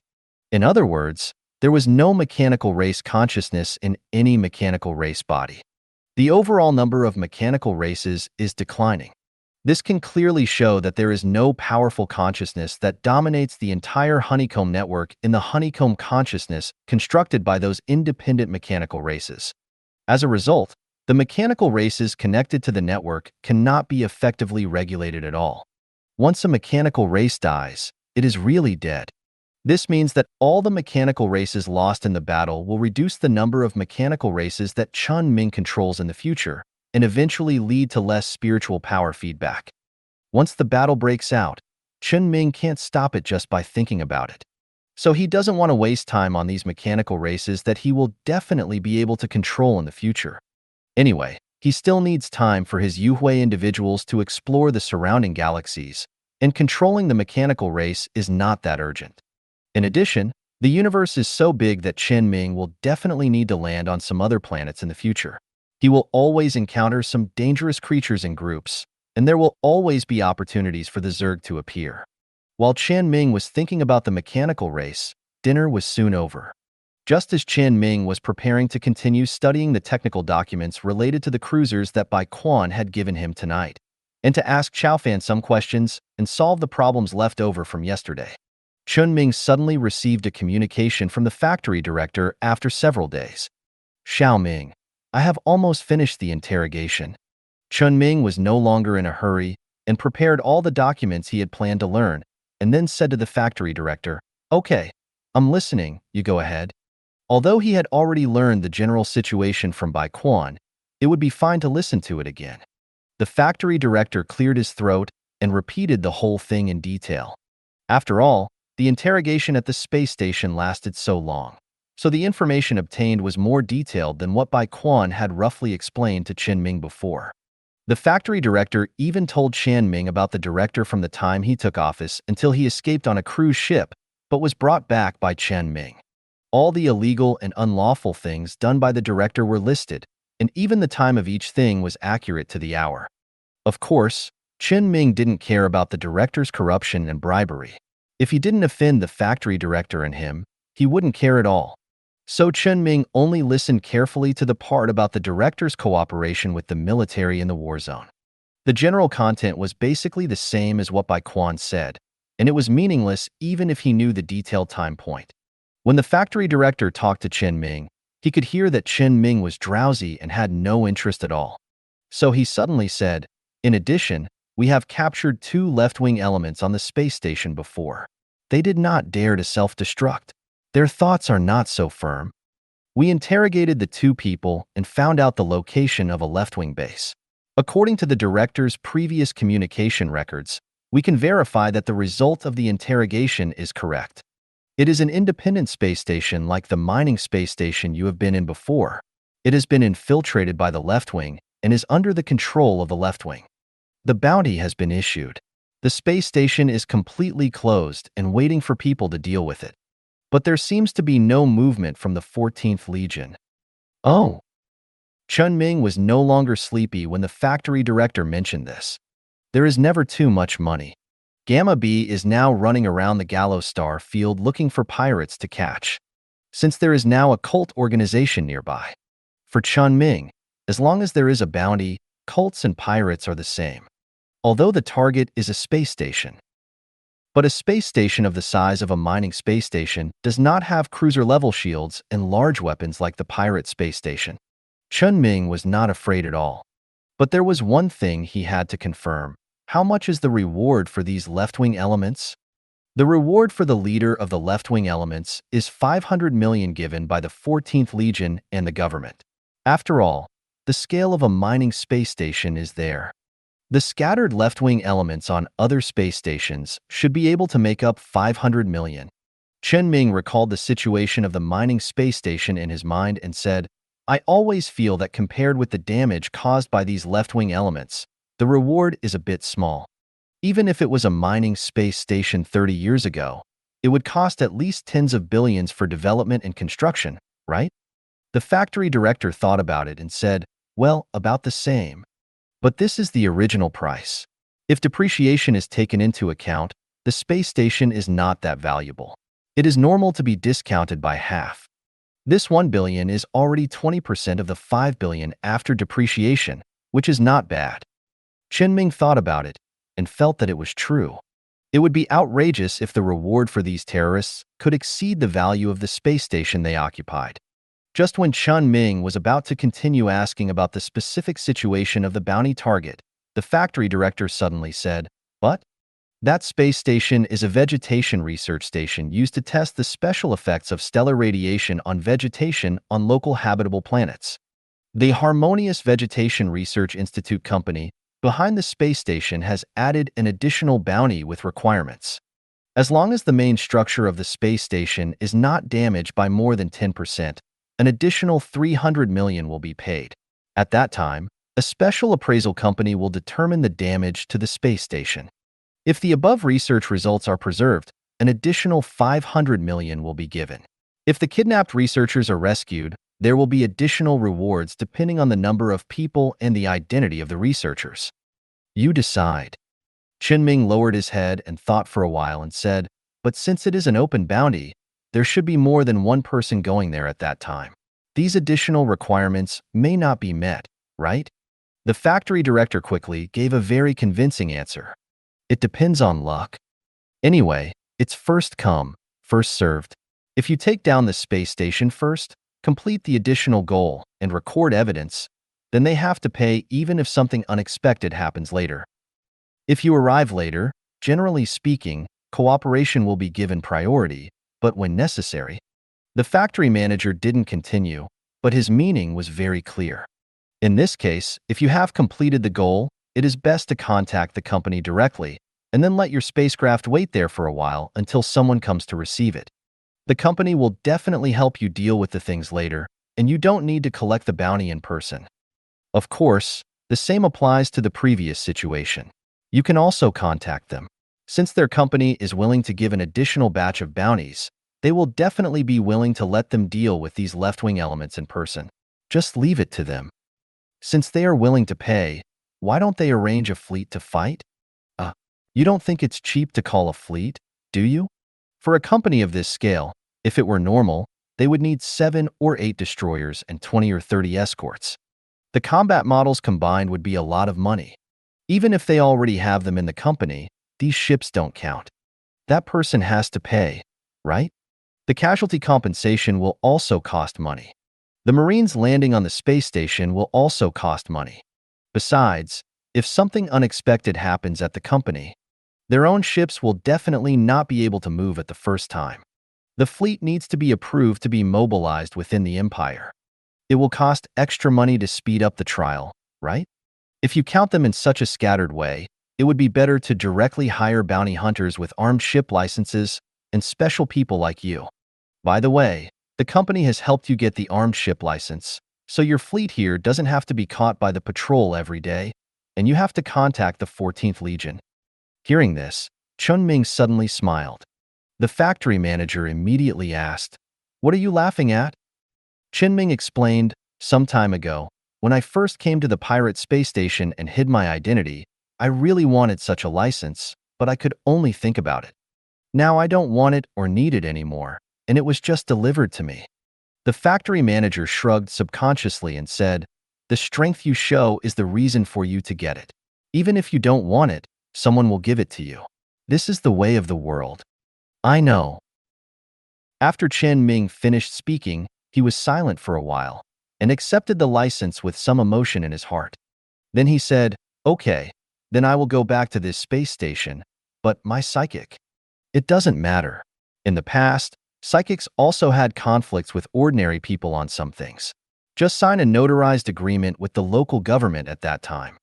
In other words, there was no mechanical race consciousness in any mechanical race body. The overall number of mechanical races is declining. This can clearly show that there is no powerful consciousness that dominates the entire honeycomb network in the honeycomb consciousness constructed by those independent mechanical races. As a result, the mechanical races connected to the network cannot be effectively regulated at all. Once a mechanical race dies, it is really dead. This means that all the mechanical races lost in the battle will reduce the number of mechanical races that Chen Ming controls in the future, and eventually lead to less spiritual power feedback. Once the battle breaks out, Chen Ming can't stop it just by thinking about it. So he doesn't want to waste time on these mechanical races that he will definitely be able to control in the future. Anyway, he still needs time for his Yuhui individuals to explore the surrounding galaxies, and controlling the mechanical race is not that urgent. In addition, the universe is so big that Chen Ming will definitely need to land on some other planets in the future. He will always encounter some dangerous creatures in groups, and there will always be opportunities for the Zerg to appear. While Chen Ming was thinking about the mechanical race, dinner was soon over. Just as Chen Ming was preparing to continue studying the technical documents related to the cruisers that Bai Quan had given him tonight, and to ask Xiaofan some questions and solve the problems left over from yesterday, Chen Ming suddenly received a communication from the factory director after several days. "Xiao Ming, I have almost finished the interrogation." Chen Ming was no longer in a hurry and prepared all the documents he had planned to learn, and then said to the factory director, "Okay, I'm listening, you go ahead." Although he had already learned the general situation from Bai Quan, it would be fine to listen to it again. The factory director cleared his throat and repeated the whole thing in detail. After all, the interrogation at the space station lasted so long, so the information obtained was more detailed than what Bai Quan had roughly explained to Chen Ming before. The factory director even told Chen Ming about the director from the time he took office until he escaped on a cruise ship, but was brought back by Chen Ming. All the illegal and unlawful things done by the director were listed, and even the time of each thing was accurate to the hour. Of course, Chen Ming didn't care about the director's corruption and bribery. If he didn't offend the factory director and him, he wouldn't care at all. So Chen Ming only listened carefully to the part about the director's cooperation with the military in the war zone. The general content was basically the same as what Bai Quan said, and it was meaningless even if he knew the detailed time point. When the factory director talked to Chen Ming, he could hear that Chen Ming was drowsy and had no interest at all. So he suddenly said, "In addition, we have captured 2 left-wing elements on the space station before. They did not dare to self-destruct. Their thoughts are not so firm. We interrogated the 2 people and found out the location of a left-wing base. According to the director's previous communication records, we can verify that the result of the interrogation is correct. It is an independent space station like the mining space station you have been in before. It has been infiltrated by the left wing and is under the control of the left wing. The bounty has been issued. The space station is completely closed and waiting for people to deal with it. But there seems to be no movement from the 14th Legion." Oh. Chen Ming was no longer sleepy when the factory director mentioned this. There is never too much money. Gamma B is now running around the Gallows Star field looking for pirates to catch, since there is now a cult organization nearby. For Chen Ming, as long as there is a bounty, cults and pirates are the same, although the target is a space station. But a space station of the size of a mining space station does not have cruiser-level shields and large weapons like the pirate space station. Chen Ming was not afraid at all. But there was one thing he had to confirm. How much is the reward for these left-wing elements? The reward for the leader of the left-wing elements is 500 million given by the 14th Legion and the government. After all, the scale of a mining space station is there. The scattered left-wing elements on other space stations should be able to make up 500 million. Chen Ming recalled the situation of the mining space station in his mind and said, "I always feel that compared with the damage caused by these left-wing elements, the reward is a bit small. Even if it was a mining space station 30 years ago, it would cost at least tens of billions for development and construction, right?" The factory director thought about it and said, "Well, about the same. But this is the original price. If depreciation is taken into account, the space station is not that valuable. It is normal to be discounted by half. This 1 billion is already 20% of the 5 billion after depreciation, which is not bad." Chen Ming thought about it and felt that it was true. It would be outrageous if the reward for these terrorists could exceed the value of the space station they occupied. Just when Chen Ming was about to continue asking about the specific situation of the bounty target, the factory director suddenly said, "But that space station is a vegetation research station used to test the special effects of stellar radiation on vegetation on local habitable planets. The Harmonious Vegetation Research Institute company behind the space station has added an additional bounty with requirements. As long as the main structure of the space station is not damaged by more than 10%, an additional 300 million will be paid. At that time, a special appraisal company will determine the damage to the space station. If the above research results are preserved, an additional 500 million will be given. If the kidnapped researchers are rescued, there will be additional rewards depending on the number of people and the identity of the researchers. You decide." Chen Ming lowered his head and thought for a while and said, "But since it is an open bounty, there should be more than one person going there at that time. These additional requirements may not be met, right?" The factory director quickly gave a very convincing answer. "It depends on luck. Anyway, it's first come, first served. If you take down the space station first, complete the additional goal, and record evidence, then they have to pay even if something unexpected happens later. If you arrive later, generally speaking, cooperation will be given priority, but when necessary." The factory manager didn't continue, but his meaning was very clear. In this case, if you have completed the goal, it is best to contact the company directly, and then let your spacecraft wait there for a while until someone comes to receive it. The company will definitely help you deal with the things later, and you don't need to collect the bounty in person. Of course, the same applies to the previous situation. You can also contact them. Since their company is willing to give an additional batch of bounties, they will definitely be willing to let them deal with these left-wing elements in person. Just leave it to them. Since they are willing to pay, why don't they arrange a fleet to fight? You don't think it's cheap to call a fleet, do you? For a company of this scale, If it were normal, they would need 7 or 8 destroyers and 20 or 30 escorts. The combat models combined would be a lot of money. Even if they already have them in the company, these ships don't count. That person has to pay, right? The casualty compensation will also cost money. The Marines landing on the space station will also cost money. Besides, if something unexpected happens at the company, their own ships will definitely not be able to move at the first time. The fleet needs to be approved to be mobilized within the Empire. It will cost extra money to speed up the trial, right? If you count them in such a scattered way, it would be better to directly hire bounty hunters with armed ship licenses and special people like you. By the way, the company has helped you get the armed ship license, so your fleet here doesn't have to be caught by the patrol every day, and you have to contact the 14th Legion. Hearing this, Chen Ming suddenly smiled. The factory manager immediately asked, "What are you laughing at?" Chen Ming explained, "Some time ago, when I first came to the pirate space station and hid my identity, I really wanted such a license, but I could only think about it. Now I don't want it or need it anymore, and it was just delivered to me." The factory manager shrugged subconsciously and said, "The strength you show is the reason for you to get it. Even if you don't want it, someone will give it to you. This is the way of the world." "I know." After Chen Ming finished speaking, he was silent for a while and accepted the license with some emotion in his heart. Then he said, "Okay, then I will go back to this space station, but my psychic? It doesn't matter. In the past, psychics also had conflicts with ordinary people on some things. Just sign a notarized agreement with the local government at that time.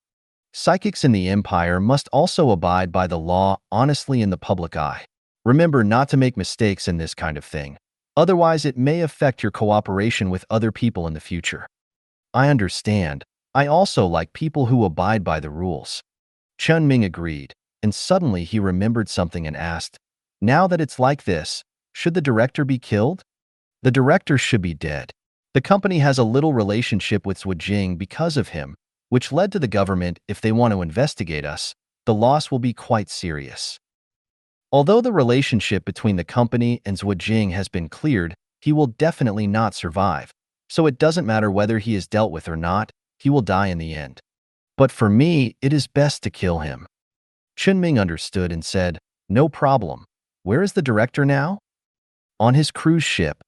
Psychics in the Empire must also abide by the law honestly in the public eye. Remember not to make mistakes in this kind of thing. Otherwise, it may affect your cooperation with other people in the future." "I understand. I also like people who abide by the rules." Chen Ming agreed, and suddenly he remembered something and asked, "Now that it's like this, should the director be killed?" "The director should be dead. The company has a little relationship with Zhujiang because of him, which led to the government. If they want to investigate us, the loss will be quite serious. Although the relationship between the company and Zhujiang has been cleared, he will definitely not survive. So it doesn't matter whether he is dealt with or not, he will die in the end. But for me, it is best to kill him." Chen Ming understood and said, "No problem. Where is the director now?" "On his cruise ship.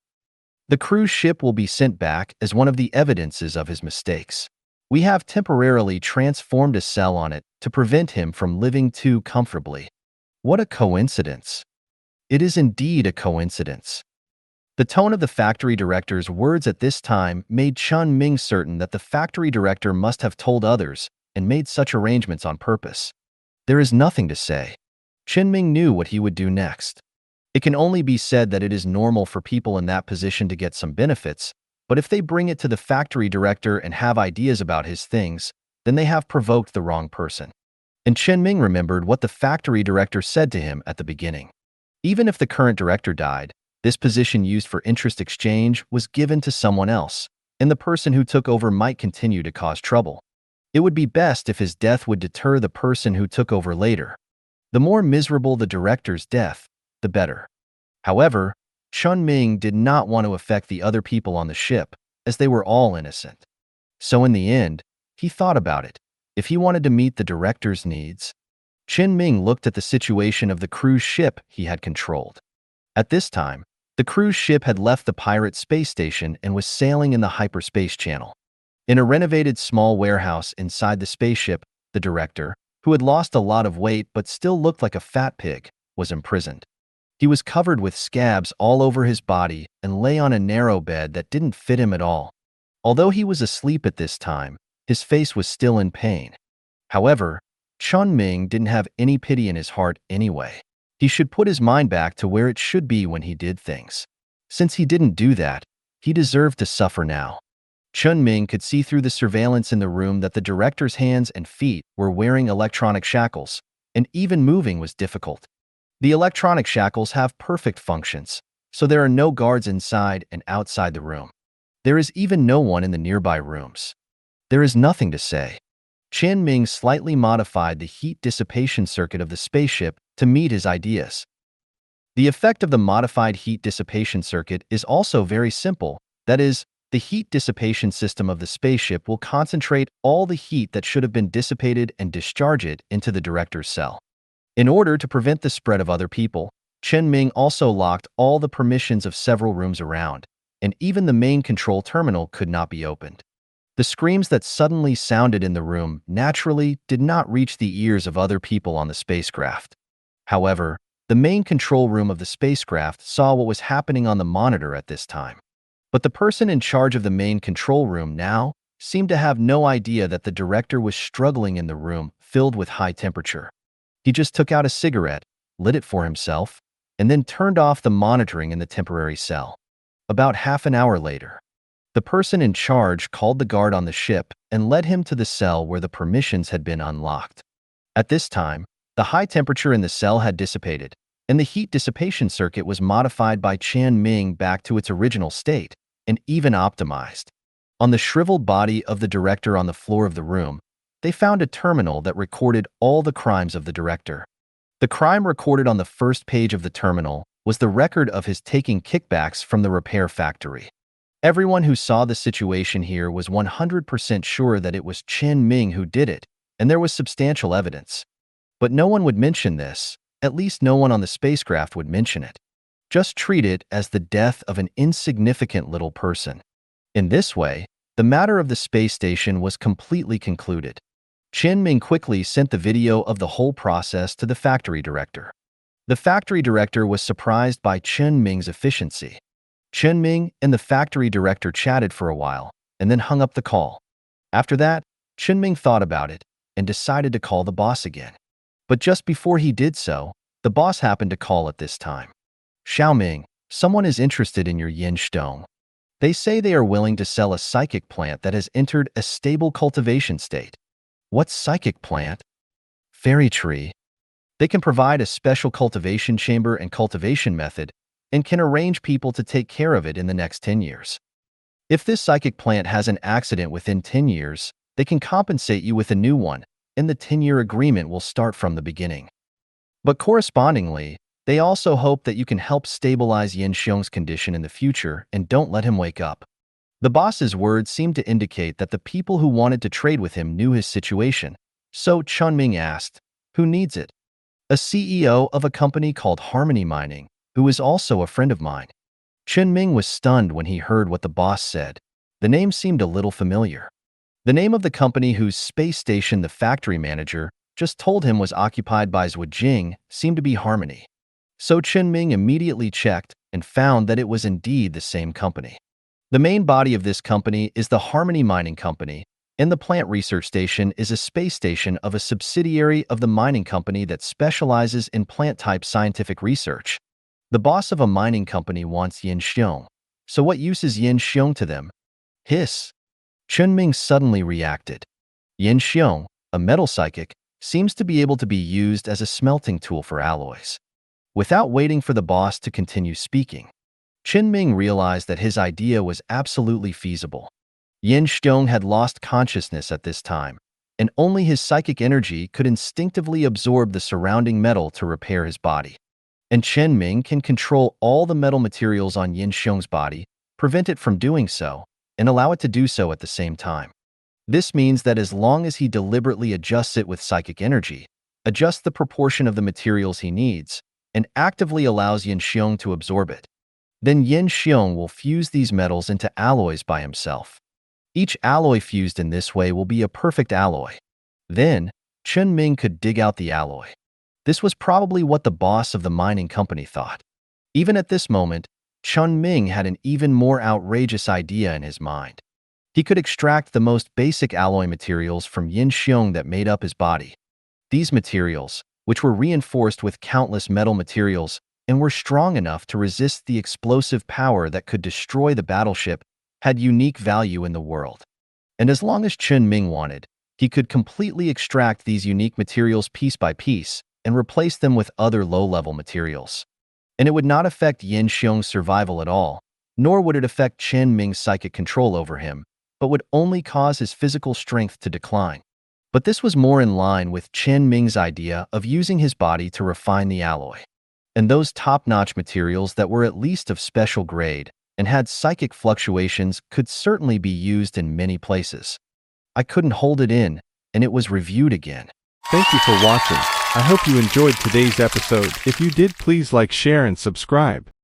The cruise ship will be sent back as one of the evidences of his mistakes. We have temporarily transformed a cell on it to prevent him from living too comfortably." What a coincidence. It is indeed a coincidence. The tone of the factory director's words at this time made Chen Ming certain that the factory director must have told others and made such arrangements on purpose. There is nothing to say. Chen Ming knew what he would do next. It can only be said that it is normal for people in that position to get some benefits, but if they bring it to the factory director and have ideas about his things, then they have provoked the wrong person. And Chen Ming remembered what the factory director said to him at the beginning. Even if the current director died, this position used for interest exchange was given to someone else, and the person who took over might continue to cause trouble. It would be best if his death would deter the person who took over later. The more miserable the director's death, the better. However, Chen Ming did not want to affect the other people on the ship, as they were all innocent. So in the end, he thought about it. If he wanted to meet the director's needs, Chen Ming looked at the situation of the cruise ship he had controlled. At this time, the cruise ship had left the pirate space station and was sailing in the hyperspace channel. In a renovated small warehouse inside the spaceship, the director, who had lost a lot of weight but still looked like a fat pig, was imprisoned. He was covered with scabs all over his body and lay on a narrow bed that didn't fit him at all. Although he was asleep at this time, his face was still in pain. However, Chen Ming didn't have any pity in his heart anyway. He should put his mind back to where it should be when he did things. Since he didn't do that, he deserved to suffer now. Chen Ming could see through the surveillance in the room that the director's hands and feet were wearing electronic shackles, and even moving was difficult. The electronic shackles have perfect functions, so there are no guards inside and outside the room. There is even no one in the nearby rooms. There is nothing to say. Chen Ming slightly modified the heat dissipation circuit of the spaceship to meet his ideas. The effect of the modified heat dissipation circuit is also very simple. That is, the heat dissipation system of the spaceship will concentrate all the heat that should have been dissipated and discharge it into the director's cell. In order to prevent the spread of other people, Chen Ming also locked all the permissions of several rooms around, and even the main control terminal could not be opened. The screams that suddenly sounded in the room naturally did not reach the ears of other people on the spacecraft. However, the main control room of the spacecraft saw what was happening on the monitor at this time. But the person in charge of the main control room now seemed to have no idea that the director was struggling in the room filled with high temperature. He just took out a cigarette, lit it for himself, and then turned off the monitoring in the temporary cell. About half an hour later, the person in charge called the guard on the ship and led him to the cell where the permissions had been unlocked. At this time, the high temperature in the cell had dissipated, and the heat dissipation circuit was modified by Chen Ming back to its original state, and even optimized. On the shriveled body of the director on the floor of the room, they found a terminal that recorded all the crimes of the director. The crime recorded on the first page of the terminal was the record of his taking kickbacks from the repair factory. Everyone who saw the situation here was 100% sure that it was Chen Ming who did it, and there was substantial evidence. But no one would mention this, at least no one on the spacecraft would mention it. Just treat it as the death of an insignificant little person. In this way, the matter of the space station was completely concluded. Chen Ming quickly sent the video of the whole process to the factory director. The factory director was surprised by Chen Ming's efficiency. Chen Ming and the factory director chatted for a while and then hung up the call. After that, Chen Ming thought about it and decided to call the boss again. But just before he did so, the boss happened to call at this time. "Xiao Ming, someone is interested in your yin stone. They say they are willing to sell a psychic plant that has entered a stable cultivation state." "What psychic plant?" "Fairy tree. They can provide a special cultivation chamber and cultivation method and can arrange people to take care of it in the next 10 years. If this psychic plant has an accident within 10 years, they can compensate you with a new one, and the 10-year agreement will start from the beginning. But correspondingly, they also hope that you can help stabilize Yin Xiong's condition in the future and don't let him wake up." The boss's words seemed to indicate that the people who wanted to trade with him knew his situation, so Chen Ming asked, "Who needs it?" "A CEO of a company called Harmony Mining, who is also a friend of mine." Chen Ming was stunned when he heard what the boss said. The name seemed a little familiar. The name of the company whose space station the factory manager just told him was occupied by Zhu Jing seemed to be Harmony. So Chen Ming immediately checked and found that it was indeed the same company. The main body of this company is the Harmony Mining Company, and the plant research station is a space station of a subsidiary of the mining company that specializes in plant-type scientific research. The boss of a mining company wants Yin Xiong. So what use is Yin Xiong to them? Hiss. Chen Ming suddenly reacted. Yin Xiong, a metal psychic, seems to be able to be used as a smelting tool for alloys. Without waiting for the boss to continue speaking, Chen Ming realized that his idea was absolutely feasible. Yin Xiong had lost consciousness at this time, and only his psychic energy could instinctively absorb the surrounding metal to repair his body. And Chen Ming can control all the metal materials on Yin Xiong's body, prevent it from doing so, and allow it to do so at the same time. This means that as long as he deliberately adjusts it with psychic energy, adjusts the proportion of the materials he needs, and actively allows Yin Xiong to absorb it, then Yin Xiong will fuse these metals into alloys by himself. Each alloy fused in this way will be a perfect alloy. Then, Chen Ming could dig out the alloy. This was probably what the boss of the mining company thought. Even at this moment, Chen Ming had an even more outrageous idea in his mind. He could extract the most basic alloy materials from Yin Xiong that made up his body. These materials, which were reinforced with countless metal materials and were strong enough to resist the explosive power that could destroy the battleship, had unique value in the world. And as long as Chen Ming wanted, he could completely extract these unique materials piece by piece and replace them with other low-level materials. And it would not affect Yin Xiong's survival at all, nor would it affect Chen Ming's psychic control over him, but would only cause his physical strength to decline. But this was more in line with Chen Ming's idea of using his body to refine the alloy. And those top-notch materials that were at least of special grade and had psychic fluctuations could certainly be used in many places. I couldn't hold it in, and it was reviewed again. Thank you for watching. I hope you enjoyed today's episode. If you did, please like, share, and subscribe.